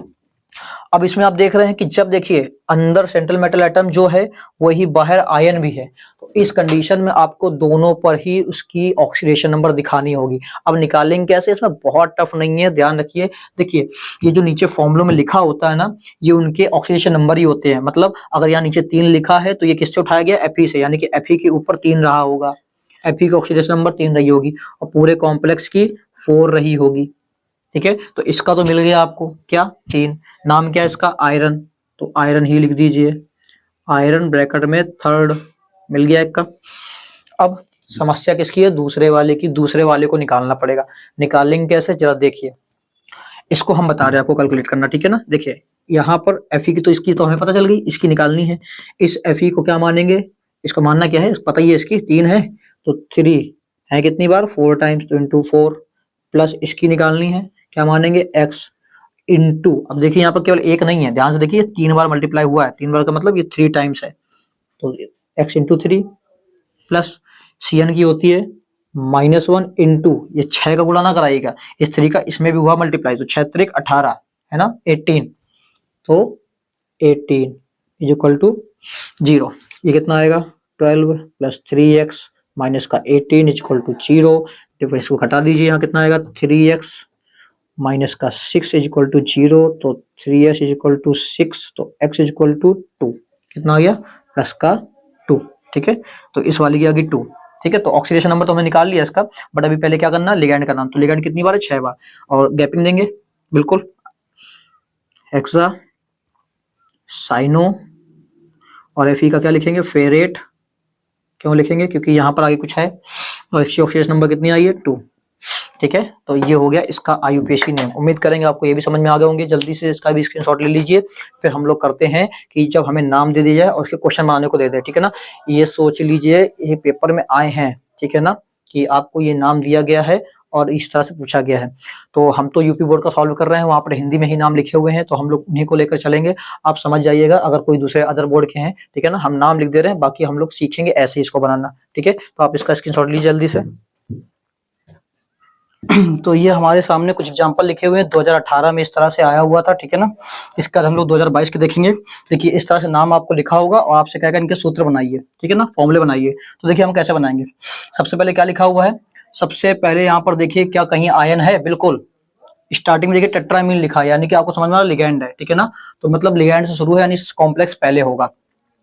अब इसमें आप देख रहे हैं कि जब देखिए अंदर सेंट्रल मेटल एटम जो है वही बाहर आयन भी है, तो इस कंडीशन में आपको दोनों पर ही उसकी ऑक्सीडेशन नंबर दिखानी होगी। अब निकालेंगे कैसे, इसमें बहुत टफ नहीं है, ध्यान रखिए। देखिए ये जो नीचे फॉर्मूला में लिखा होता है ना, ये उनके ऑक्सीडेशन नंबर ही होते हैं। मतलब अगर यहाँ नीचे 3 लिखा है तो ये किससे उठाया गया, Fe से, यानी कि Fe के ऊपर 3 रहा होगा, Fe की ऑक्सीडेशन नंबर 3 रही होगी, और पूरे कॉम्प्लेक्स की 4 रही होगी, ठीक है। तो इसका तो मिल गया आपको क्या, 3। नाम क्या है इसका, आयरन, तो आयरन ही लिख दीजिए, आयरन ब्रैकेट में 3rd मिल गया एक का। अब समस्या किसकी है, दूसरे वाले की, दूसरे वाले को निकालना पड़ेगा। निकालेंगे कैसे, जरा देखिए, इसको हम बता रहे हैं आपको कैलकुलेट करना, ठीक है ना। देखिए यहाँ पर Fe की तो इसकी तो हमें पता चल गई, इसकी निकालनी है। इस Fe को क्या मानेंगे, इसका मानना क्या है पता ही है, इसकी 3 है तो 3 है कितनी बार, 4 टाइम्स, तो इंटू 4, प्लस इसकी निकालनी है, क्या मानेंगे, x इंटू, अब देखिए यहाँ पर केवल एक नहीं है, ध्यान से देखिए 3 बार मल्टीप्लाई हुआ है, 3 बार का मतलब ये 3 टाइम्स है, तो x इंटू 3, प्लस Cn की होती है -1 इंटू, ये 6 का गुणा ना कराइएगा, इस 3 का इसमें भी हुआ मल्टीप्लाई, तो 6 3 18 है ना, 18, तो 18 इज इक्वल टू 0, ये कितना आएगा, 12 प्लस 3x माइनस का 18 इज इक्वल टू 0, डिफरेंस को घटा दीजिए, यहाँ कितना आएगा, 3x माइनस का 6 इज इक्वल टू 0, तो 3s इज इक्वल टू 6, तो x इज इक्वल टू 2, कितना आ गया, प्लस का 2, ठीक है। तो इस वाली की आ गई 2, ठीक है। तो ऑक्सीडेशन नंबर तो हमने निकाल लिया इसका, बट अभी पहले क्या करना है, लिगैंड का नाम, तो लिगैंड कितनी बार है, 6 बार, और गैपिंग देंगे बिल्कुल, हेक्सा, साइनो, और Fe का क्या लिखेंगे, फेरेट, क्यों लिखेंगे, क्योंकि यहाँ पर आगे कुछ है, और इसकी ऑक्सीडेशन नंबर कितनी आई है, 2, ठीक है। तो ये हो गया इसका IUPAC नेम। उम्मीद करेंगे आपको ये भी समझ में आ गए होंगे, जल्दी से इसका भी स्क्रीनशॉट ले लीजिए। फिर हम लोग करते हैं कि जब हमें नाम दे दिया जाए और उसके क्वेश्चन बनाने को दे दे, ठीक है ना। ये सोच लीजिए ये पेपर में आए हैं, ठीक है ना, कि आपको ये नाम दिया गया है और इस तरह से पूछा गया है। तो हम तो यूपी बोर्ड का सॉल्व कर रहे हैं, वहाँ पर हिंदी में ही नाम लिखे हुए हैं, तो हम लोग उन्हीं को लेकर चलेंगे। आप समझ जाइएगा, अगर कोई दूसरे अदर बोर्ड के हैं, ठीक है ना, हम नाम लिख दे रहे हैं, बाकी हम लोग सीखेंगे ऐसे इसको बनाना, ठीक है। तो आप इसका स्क्रीनशॉट लीजिए जल्दी से। तो ये हमारे सामने कुछ एग्जांपल लिखे हुए हैं, 2018 में इस तरह से आया हुआ था, ठीक है ना। इसका हम लोग 2022 के देखेंगे। देखिए इस तरह से नाम आपको लिखा होगा और आपसे कहेगा इनके सूत्र बनाइए, ठीक है ना, फॉर्मूले बनाइए। तो देखिए हम कैसे बनाएंगे, सबसे पहले क्या लिखा हुआ है, सबसे पहले यहाँ पर देखिए क्या कहीं आयन है, बिल्कुल स्टार्टिंग में देखिए टेट्रामीन लिखा है, यानी कि आपको समझ में आ रहा है लिगैंड है, ठीक है ना। तो मतलब लिगैंड से शुरू है, यानी कॉम्प्लेक्स पहले होगा।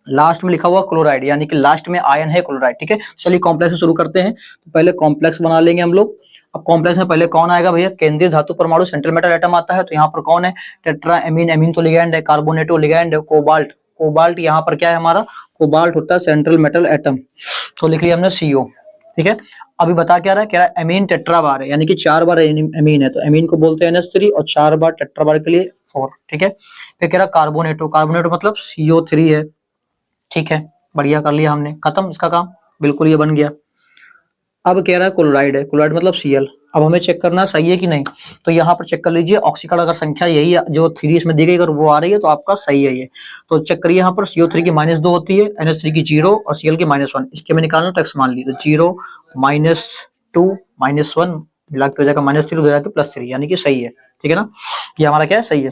लास्ट में लिखा हुआ क्लोराइड, यानी कि लास्ट में आयन है क्लोराइड, ठीक है। चलिए कॉम्प्लेक्स से शुरू करते हैं। तो पहले कॉम्प्लेक्स बना लेंगे हम लोग। अब कॉम्प्लेक्स में पहले कौन आएगा भैया, केंद्रीय धातु परमाणु सेंट्रल मेटल एटम आता है, तो यहाँ पर कौन है, टेट्रा एमीन, एमीन तो लिगैंड है, कार्बोनेटो लिगैंड है, कोबाल्ट, कोबाल्ट यहाँ पर क्या है हमारा, कोबाल्ट होता है सेंट्रल मेटल एटम, तो लिख लिया हमने CO, ठीक है। अभी बता क्या रहा है, कह रहा है एमीन टेट्रा बार है, यानी कि 4 बार एमीन है, तो एमीन को बोलते हैं NH3, और 4 बार टेट्रा बार के लिए 4, ठीक है। फिर कह रहा कार्बोनेटो, कार्बोनेटो मतलब CO3 है, ठीक है, बढ़िया कर लिया हमने, खत्म इसका काम, बिल्कुल ये बन गया। अब कह रहा है क्लोराइड है, क्लोराइड मतलब Cl। अब हमें चेक करना सही है कि नहीं, तो यहाँ पर चेक कर लीजिए, ऑक्सीकरण अगर संख्या यही है जो 3 इसमें दी गई, अगर वो आ रही है तो आपका सही है ये। तो चेक करिए, यहाँ पर CO3 की -2 होती है, NH3 की 0 और Cl की -1, इसके में निकालना तो x मान ली, तो 0 -2 -1 मिला के हो जाएगा -3, हो जाएगा +3, यानी कि सही है, ठीक है ना, ये हमारा क्या है, सही है।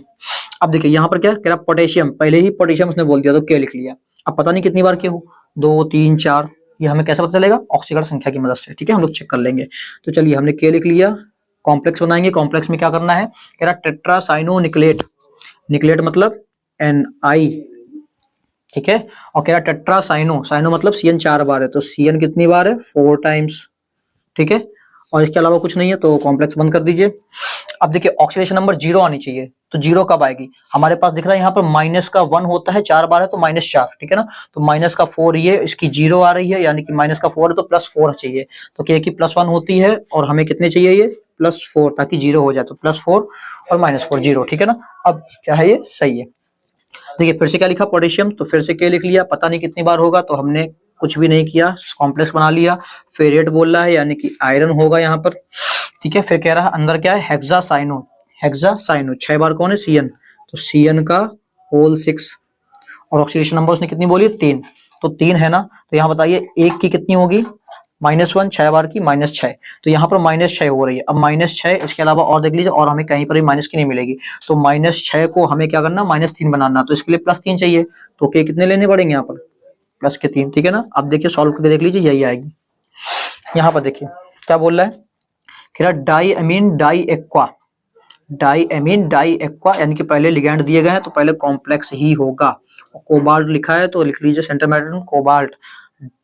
अब देखिए यहाँ पर क्या कह रहा, पोटेशियम, पहले ही पोटेशियम उसने बोल दिया तो क्या लिख लिया। अब पता नहीं कितनी बार क्या हो, 2 3 4, ये हमें कैसे पता चलेगा, ऑक्सीकरण संख्या की मदद से, ठीक है, हम लोग चेक कर लेंगे। तो चलिए हमने क्या लिख लिया, कॉम्प्लेक्स बनाएंगे। कॉम्प्लेक्स में क्या करना है, कह रहा टेट्रासाइनो निकलेट, निकलेट मतलब CnI, ठीक है। और कह रहा टेट्रा साइनो, साइनो मतलब CN 4 बार है, तो CN कितनी बार है 4 टाइम्स, ठीक है। और इसके अलावा कुछ नहीं है, तो कॉम्प्लेक्स बंद कर दीजिए। अब देखिए ऑक्सीडेशन नंबर 0 आनी चाहिए, तो 0 कब आएगी, हमारे पास दिख रहा है यहाँ पर माइनस का 1 होता है, 4 बार है तो -4, ठीक है ना। तो माइनस का 4 ये इसकी 0 आ रही है, यानी कि माइनस का 4 है तो +4 चाहिए, तो K की +1 होती है और हमें कितने चाहिए ये +4, ताकि 0 हो जाए, तो +4 और -4 0, ठीक है ना। अब क्या है ये सही है। देखिए फिर से क्या लिखा पोटेशियम, तो फिर से K लिख लिया, पता नहीं कितनी बार होगा, तो हमने कुछ भी नहीं किया, कॉम्प्लेक्स बना लिया। फेरेट बोल रहा है यानी कि आयरन होगा यहाँ पर, ठीक है। फिर कह रहा है अंदर क्या है हेक्सासाइनो, हेक्सासाइनो 6 बार कौन है CN, तो CN का होल 6, और ऑक्सीडेशन नंबर उसने कितनी बोली 3, तो 3 है ना। तो यहाँ बताइए एक की कितनी होगी -1, 6 बार की -6, तो यहाँ पर -6 हो रही है। अब -6 इसके अलावा और देख लीजिए, और हमें कहीं पर भी माइनस की नहीं मिलेगी, तो -6 को हमें क्या करना -3 बनाना, तो इसके लिए +3 चाहिए, तो K कितने लेने पड़ेंगे यहाँ पर +3, ठीक है ना। अब देखिए सॉल्व करके देख लीजिए, यही आएगी। यहाँ पर देखिए क्या बोल रहा है, कह रहा डाईएमीन डाईएक्वा, डाईएमीन डाईएक्वा, यानी कि पहले लिगैंड दिए गए हैं तो पहले कॉम्प्लेक्स ही होगा। कोबाल्ट लिखा है तो लिख लीजिए सेंटर मेटल कोबाल्ट,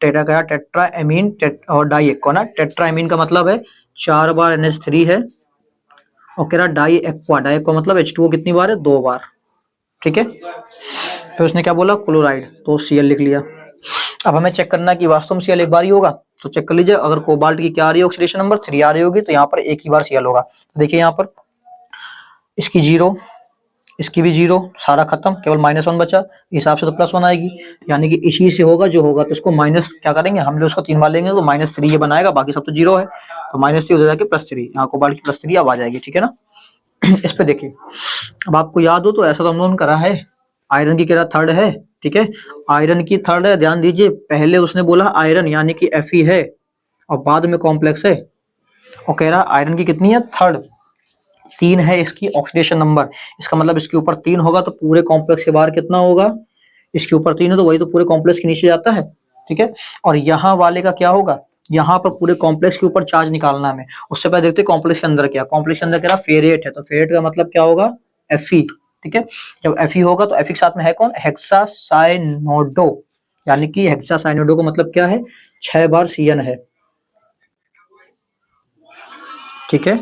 टेट्रा क्या टेट्रा एमीन और डाईएक्वा ना, टेट्रा एमीन का मतलब है 4 बार NH3 है, और कह रहा डाईएक्वा, डाईएक्वा मतलब H2O कितनी बार है 2 बार, ठीक है। तो उसने क्या बोला क्लोराइड, तो Cl लिख लिया। अब हमें चेक करना कि वास्तव में Cl एक बार ही होगा, तो चेक कर लीजिए, अगर कोबाल्ट की क्या आ रही है ऑक्सीडेशन नंबर 3 आ रही होगी, तो यहाँ पर एक ही बार Cl होगा। तो देखिए यहाँ पर इसकी 0, इसकी भी 0, सारा खत्म, केवल -1 बचा, हिसाब से तो +1 आएगी, यानी कि इसी से होगा जो होगा, तो इसको माइनस क्या करेंगे हम लोग, उसको 3 बार लेंगे तो -3 ये बनाएगा, बाकी सब तो 0 है, तो -3 हो जाएगा +3, यहाँ कोबाल्ट की +3 अब आ जाएगी, ठीक है ना। इस पे देखिए, अब आपको याद हो तो ऐसा तो हम लोगों ने करा है, आयरन की क्या थर्ड है, ठीक है, आयरन की थर्ड है, ध्यान दीजिए, पहले उसने बोला आयरन यानी कि Fe है, और बाद में कॉम्प्लेक्स है, और कह रहा आयरन की कितनी है थर्ड, 3 है इसकी ऑक्सीडेशन नंबर, इसका मतलब इसके ऊपर 3 होगा तो पूरे कॉम्प्लेक्स के बाहर कितना होगा, इसके ऊपर 3 है तो वही तो पूरे कॉम्प्लेक्स के नीचे जाता है, ठीक है। और यहाँ वाले का क्या होगा, यहाँ पर पूरे कॉम्प्लेक्स के ऊपर चार्ज निकालना है हमें, उससे पहले देखते हैं कॉम्प्लेक्स के अंदर क्या, कॉम्प्लेक्स के अंदर क्या फेरेट है, तो फेरेट का मतलब क्या होगा Fe, ठीक है। जब Fe होगा तो Fe के साथ में है कौन हेक्सासाइनोडो, यानी कि हेक्सासाइनोडो का मतलब क्या है 6 बार CN है, ठीक है,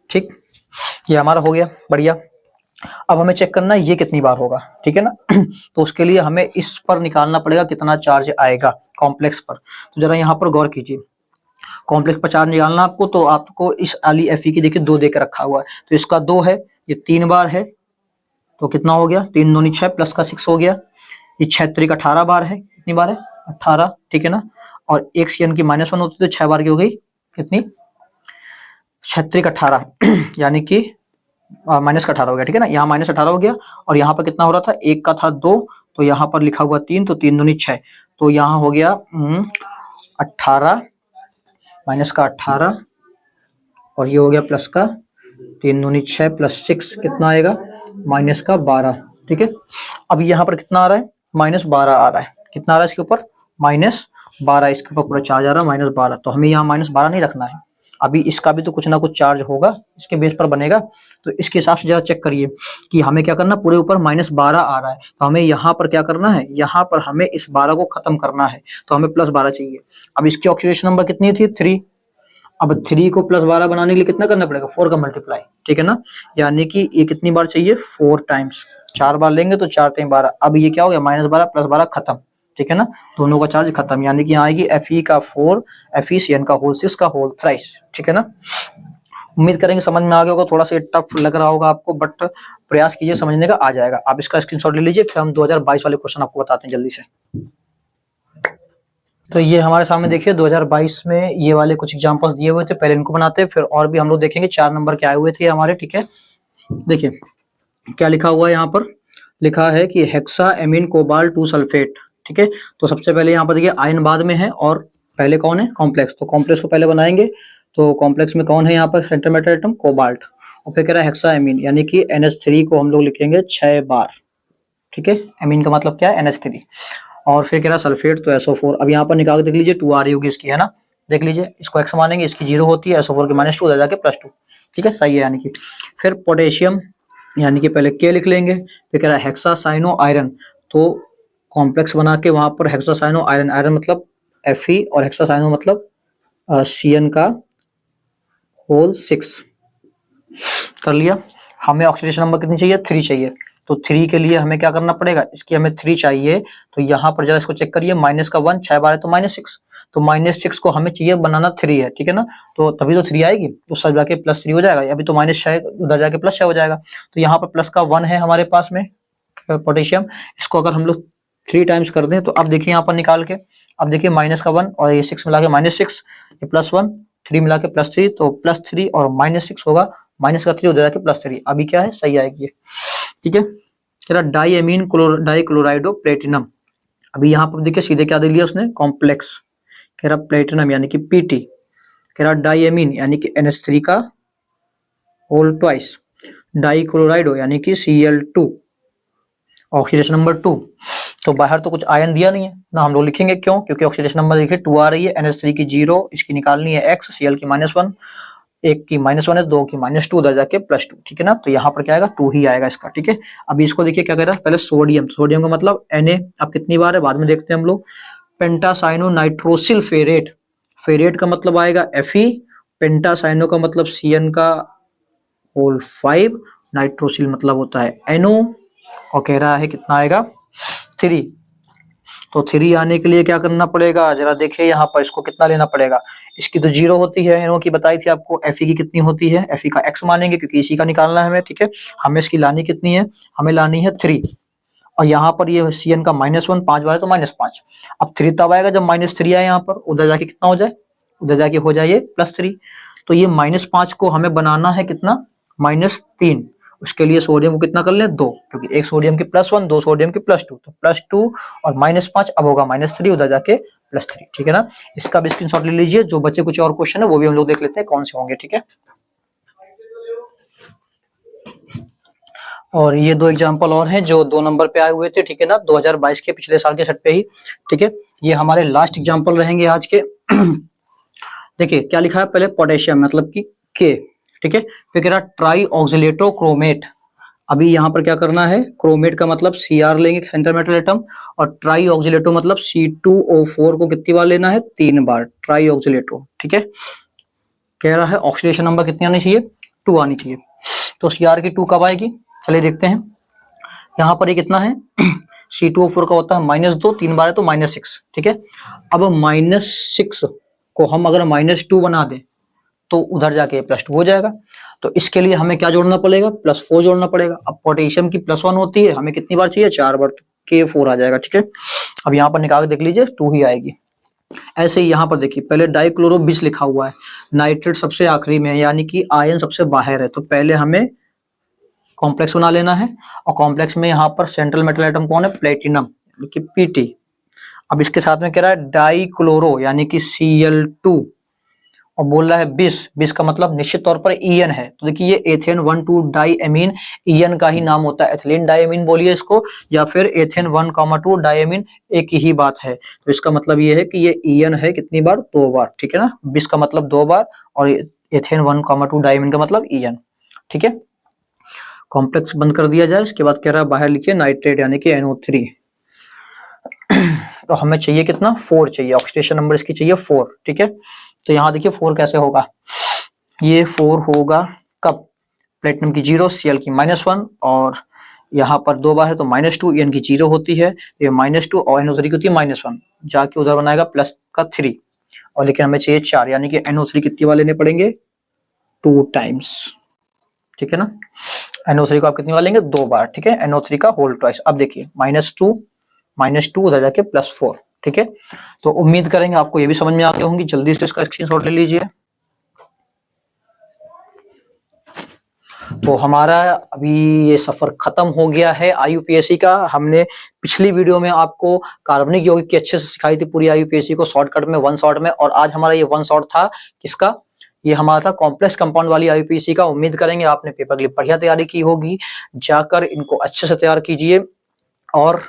ठीक, ये हमारा हो गया बढ़िया। अब हमें चेक करना है ये कितनी बार होगा, ठीक है ना। तो उसके लिए हमें इस पर निकालना पड़ेगा कितना चार्ज आएगा कॉम्प्लेक्स पर, तो जरा यहाँ पर गौर कीजिए, कॉम्प्लेक्स पर चार्ज निकालना आपको, तो आपको इस वाली Fe की देखिए 2 देकर रखा हुआ है, तो इसका 2 है, ये 3 बार है, तो कितना हो गया 3 दूनी 6 प्लस का 6 हो गया, ये 6 3 18 बार है, कितनी बार है 18, ठीक है ना। और एक CN की -1 होती तो 6 बार की हो गई कितनी 6 3 18 यानी कि -18 हो गया, ठीक है ना, यहाँ -18 हो गया, और यहाँ पर कितना हो रहा था, एक का था 2, तो यहाँ पर लिखा हुआ 3, तो 3 दूनी 6, तो यहाँ हो गया 18 माइनस का 18, और ये हो गया प्लस का 3 दूनी 6 प्लस 6 कितना आएगा -12, ठीक है। अब यहाँ पर कितना आ रहा है -12 आ रहा है, कितना आ रहा है इसके ऊपर -12, इसके ऊपर पूरा चार्ज आ रहा है -12, तो हमें यहाँ -12 नहीं रखना है, अभी इसका भी तो कुछ ना कुछ चार्ज होगा, इसके बेस पर बनेगा, तो इसके हिसाब से जरा चेक करिए कि हमें क्या करना, पूरे ऊपर -12 आ रहा है, तो हमें यहाँ पर क्या करना है, यहाँ पर हमें इस 12 को खत्म करना है, तो हमें +12 चाहिए। अब इसकी ऑक्सीडेशन नंबर कितनी थी 3, अब 3 को +12 बनाने के लिए कितना करना पड़ेगा 4 का मल्टीप्लाई, ठीक है ना, यानी कि ये कितनी बार चाहिए 4 टाइम्स, 4 बार लेंगे तो 4 3 12, अब ये क्या हो गया -12 +12 खत्म, ठीक है ना, दोनों का चार्ज खत्म, यानी कि यहाँ आएगी Fe का 4, FeCN का होल 6 का होल थ्राइस, ठीक है ना। उम्मीद करेंगे समझ में आ गया होगा, थोड़ा सा टफ लग रहा होगा आपको, बट प्रयास कीजिए समझने का, आ जाएगा। आप इसका स्क्रीनशॉट ले लीजिए, फिर हम 2022 वाले क्वेश्चन आपको बताते हैं जल्दी से। तो ये हमारे सामने देखिए 2022 में ये वाले कुछ एग्जांपल्स दिए हुए थे, पहले इनको बनाते हैं, फिर और भी हम लोग देखेंगे, 4 नंबर के आए हुए थे हमारे, ठीक है। देखिए क्या लिखा हुआ है, यहाँ पर लिखा है कि हेक्सा एमीन कोबाल्ट 2 सल्फेट, ठीक है। तो सबसे पहले यहाँ पर देखिए आयन बाद में है और पहले कौन है कॉम्प्लेक्स, तो कॉम्प्लेक्स को पहले बनाएंगे, तो कॉम्प्लेक्स में कौन है यहाँ पर सेंटर मेटल एटम कोबाल्ट, और फिर कह रहा है हेक्सा एमीन, यानी कि NH3 को हम लोग लिखेंगे 6 बार, ठीक है, एमीन का मतलब क्या है NH3, और फिर कह रहा है सल्फेट तो SO4, अब यहाँ पर निकाल के देख लीजिए 2 आ रही होगी इसकी, है ना, देख लीजिए इसको x मानेंगे, इसकी 0 होती है, SO4 की -2 हो जाएगा +2, ठीक है, सही है, यानी कि फिर पोटेशियम यानी कि पहले के लिख लेंगे, फिर कह रहा है हेक्सासाइनो आयरन, तो कॉम्प्लेक्स बना के वहां पर हेक्सासाइनो आयरन, आयरन मतलब Fe और हेक्सासाइनो मतलब Cn का होल 6 कर लिया। हमें ऑक्सीडेशन नंबर कितनी चाहिए, 3 चाहिए, तो 3 के लिए हमें क्या करना पड़ेगा, इसकी हमें 3 चाहिए, तो यहाँ पर जरा इसको चेक करिए, माइनस का 1 6 बार तो -6, तो -6 को हमें चाहिए बनाना 3 है, ठीक है ना, तो तभी तो 3 आएगी, तो सब जाके +3 हो जाएगा, अभी तो -6 उधर जाके +6 हो जाएगा, तो यहाँ पर प्लस का 1 है हमारे पास में पोटेशियम, इसको अगर हम लोग 3 टाइम्स कर दें तो अब देखिए यहाँ पर निकाल के, अब देखिए माइनस का 1 और ये 6 मिला के -6, ये +1 3 मिला के +3, तो +3 और -6 होगा, माइनस का 3 हो जाएगा +3, अभी क्या है सही आएगी, ठीक है। कह रहा डाईएमीन डाईक्लोराइडो प्लेटिनम, अभी यहाँ पर देखिए सीधे क्या दे दिया उसने, कॉम्प्लेक्स, कह रहा प्लेटिनम यानी कि Pt, कह रहा डाईएमीन यानी कि NH3 का होल ट्वाइस, डाईक्लोराइडो यानी कि Cl2, ऑक्सीडेशन नंबर 2, तो बाहर तो कुछ आयन दिया नहीं है ना, हम लोग लिखेंगे क्यों, क्योंकि ऑक्सीडेशन नंबर देखिए 2 आ रही है, NH3 की 0, इसकी निकालनी है x, Cl की -1, एक की -1 है, 2 की -2, उधर जाके +2, ठीक है ना, तो यहाँ पर क्या आएगा 2 ही आएगा इसका, ठीक है। अभी इसको देखिए क्या कह रहा है, पहले सोडियम, सोडियम का मतलब Na, अब कितनी बार है बाद में देखते हैं हम लोग, पेंटासाइनो नाइट्रोसिल फेरेट, फेरेट का मतलब आएगा Fe, पेंटासाइनो का मतलब Cn का होल 5, नाइट्रोसिल मतलब होता है NO, और कह रहा है कितना आएगा 3, तो 3 आने के लिए क्या करना पड़ेगा, जरा देखिए यहाँ पर इसको कितना लेना पड़ेगा, इसकी तो 0 होती है, NO की बताई थी आपको, Fe की कितनी होती है, Fe का x मानेंगे क्योंकि इसी का निकालना है हमें, ठीक है, हमें इसकी लानी कितनी है, हमें लानी है 3, और यहाँ पर ये Cn का -1 5 बार है तो -5, अब 3 तब आएगा जब -3 आए यहाँ पर, उधर जाके कितना हो जाए, उधर जाके हो जाए +3, तो ये -5 को हमें बनाना है कितना, -3, उसके लिए सोडियम को कितना कर ले 2, क्योंकि एक सोडियम की +1 2 सोडियम की +2, तो +2 और -5 अब होगा -3, उधर जाके +3, ठीक है ना। इसका भी स्क्रीनशॉट ले लीजिए, जो बच्चे कुछ और क्वेश्चन है वो भी हम लोग देख लेते हैं कौन से होंगे, ठीक है। और ये 2 एग्जाम्पल और हैं जो 2 नंबर पे आए हुए थे, ठीक है ना, 2022 के पिछले साल के सेट पे ही, ठीक है, ये हमारे लास्ट एग्जाम्पल रहेंगे आज के। देखिए क्या लिखा है, पहले पोटेशियम मतलब कि के, ठीक है, फिर कह रहा ट्राई ऑक्सिलेटो क्रोमेट, अभी यहाँ पर क्या करना है, क्रोमेट का मतलब Cr लेंगे सेंटर मेटल एटम, और ट्राई ऑक्सिलेटो मतलब C2O4 को कितनी बार लेना है, 3 बार, ट्राई ऑक्सिलेटो, ठीक है। कह रहा है ऑक्सीडेशन नंबर कितनी आनी चाहिए, 2 आनी चाहिए, तो Cr की 2 कब आएगी, चलिए देखते हैं, यहाँ पर ये कितना है C2O4 का होता है -2, 3 बार है तो -6, ठीक है, अब -6 को हम अगर -2 बना दें तो उधर जाके +2 हो जाएगा, तो इसके लिए हमें क्या जोड़ना पड़ेगा, +4 जोड़ना पड़ेगा, अब पोटेशियम की +1 होती है, हमें कितनी बार चाहिए 4 बार, तो K4 आ जाएगा, ठीक है। अब यहाँ पर निकाल के देख लीजिए 2 ही आएगी। ऐसे ही यहाँ पर देखिए पहले डाइक्लोरोबिस लिखा हुआ है, नाइट्रेट सबसे आखिरी में है, यानी कि आयन सबसे बाहर है, तो पहले हमें कॉम्प्लेक्स बना लेना है, और कॉम्प्लेक्स में यहाँ पर सेंट्रल मेटल एटम कौन है, प्लेटिनम यानी कि Pt, अब इसके साथ में कह रहा है डाइक्लोरो यानी कि Cl2, और बोल रहा है बिस का मतलब निश्चित तौर पर ईएन है, तो देखिए ये एथेन 1,2 डाईएमीन, ईएन का ही नाम होता है, एथिलीन डाईएमीन बोलिए इसको, या फिर एथेन 1,2 डाईएमीन, एक ही बात है, तो इसका मतलब ये है कि ये ईएन है कितनी बार, 2 बार, ठीक है ना, बिस का मतलब 2 बार, और एथेन 1,2 डाईएमीन का मतलब ईएन, ठीक है। कॉम्प्लेक्स बंद कर दिया जाए, इसके बाद कह रहा है बाहर लिखिए नाइट्रेट यानी कि NO3, तो हमें चाहिए कितना, 4 चाहिए, ऑक्सीडेशन नंबर इसकी चाहिए 4, ठीक है, तो यहाँ देखिए 4 कैसे होगा, ये 4 होगा कब, प्लेटिनम की 0, Cl की -1, और यहाँ पर 2 बार है तो -2, N की 0 होती है, ये -2 और NO3 की होती है -1, जाके उधर बनाएगा प्लस का 3, और लेकिन हमें चाहिए 4, यानी कि NO3 कितनी बार लेने पड़ेंगे, 2 टाइम्स, ठीक है ना, NO3 को आप कितनी बार लेंगे, 2 बार, ठीक है, NO3 का होल ट्वाइस। अब देखिए -2 उधर जाके +4, ठीक है, तो उम्मीद करेंगे आपको ये भी समझ में आ गए होंगी, जल्दी से इसका स्क्रीनशॉट ले लीजिए। तो हमारा अभी ये सफर खत्म हो गया है IUPAC का, हमने पिछली वीडियो में आपको कार्बनिक यौगिक की अच्छे से सिखाई थी पूरी IUPAC को शॉर्टकट में, 1 शॉट में, और आज हमारा ये 1 शॉट था किसका, ये हमारा था कॉम्प्लेक्स कंपाउंड वाली IUPAC का। उम्मीद करेंगे आपने पेपर के लिए बढ़िया तैयारी की होगी, जाकर इनको अच्छे से तैयार कीजिए, और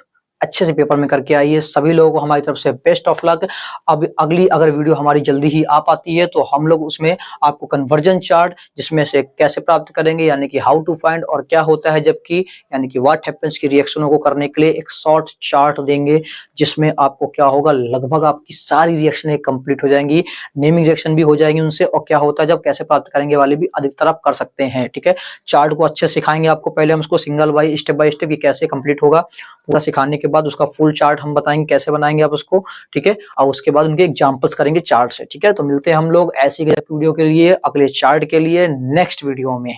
अच्छे से पेपर में करके आइए। सभी लोगों को हमारी तरफ से बेस्ट ऑफ लक। अब अगली अगर वीडियो हमारी जल्दी ही आ पाती है तो हम लोग उसमें आपको कन्वर्जन चार्ट जिसमें से कैसे प्राप्त करेंगे, यानी कि हाउ टू फाइंड और क्या होता है जबकि, यानी कि व्हाट हैपेंस की रिएक्शनों को करने के लिए एक शॉर्ट चार्ट देंगे, जिसमें आपको क्या होगा, लगभग आपकी सारी रिएक्शनें कंप्लीट हो जाएंगी, नेमिंग रिएक्शन भी हो जाएंगी उनसे, और क्या होता है जब कैसे प्राप्त करेंगे वाले भी अधिकतर आप कर सकते हैं। ठीक है, चार्ट को अच्छे सिखाएंगे आपको, पहले हम उसको सिंगल बाय स्टेप ये कैसे कंप्लीट होगा पूरा सिखाने के बाद उसका फुल चार्ट हम बताएंगे कैसे बनाएंगे आप उसको। ठीक है, और उसके बाद उनके एग्जांपल्स करेंगे चार्ट से। ठीक है, तो मिलते हैं हम लोग ऐसी वीडियो के लिए, अगले चार्ट के लिए नेक्स्ट वीडियो में।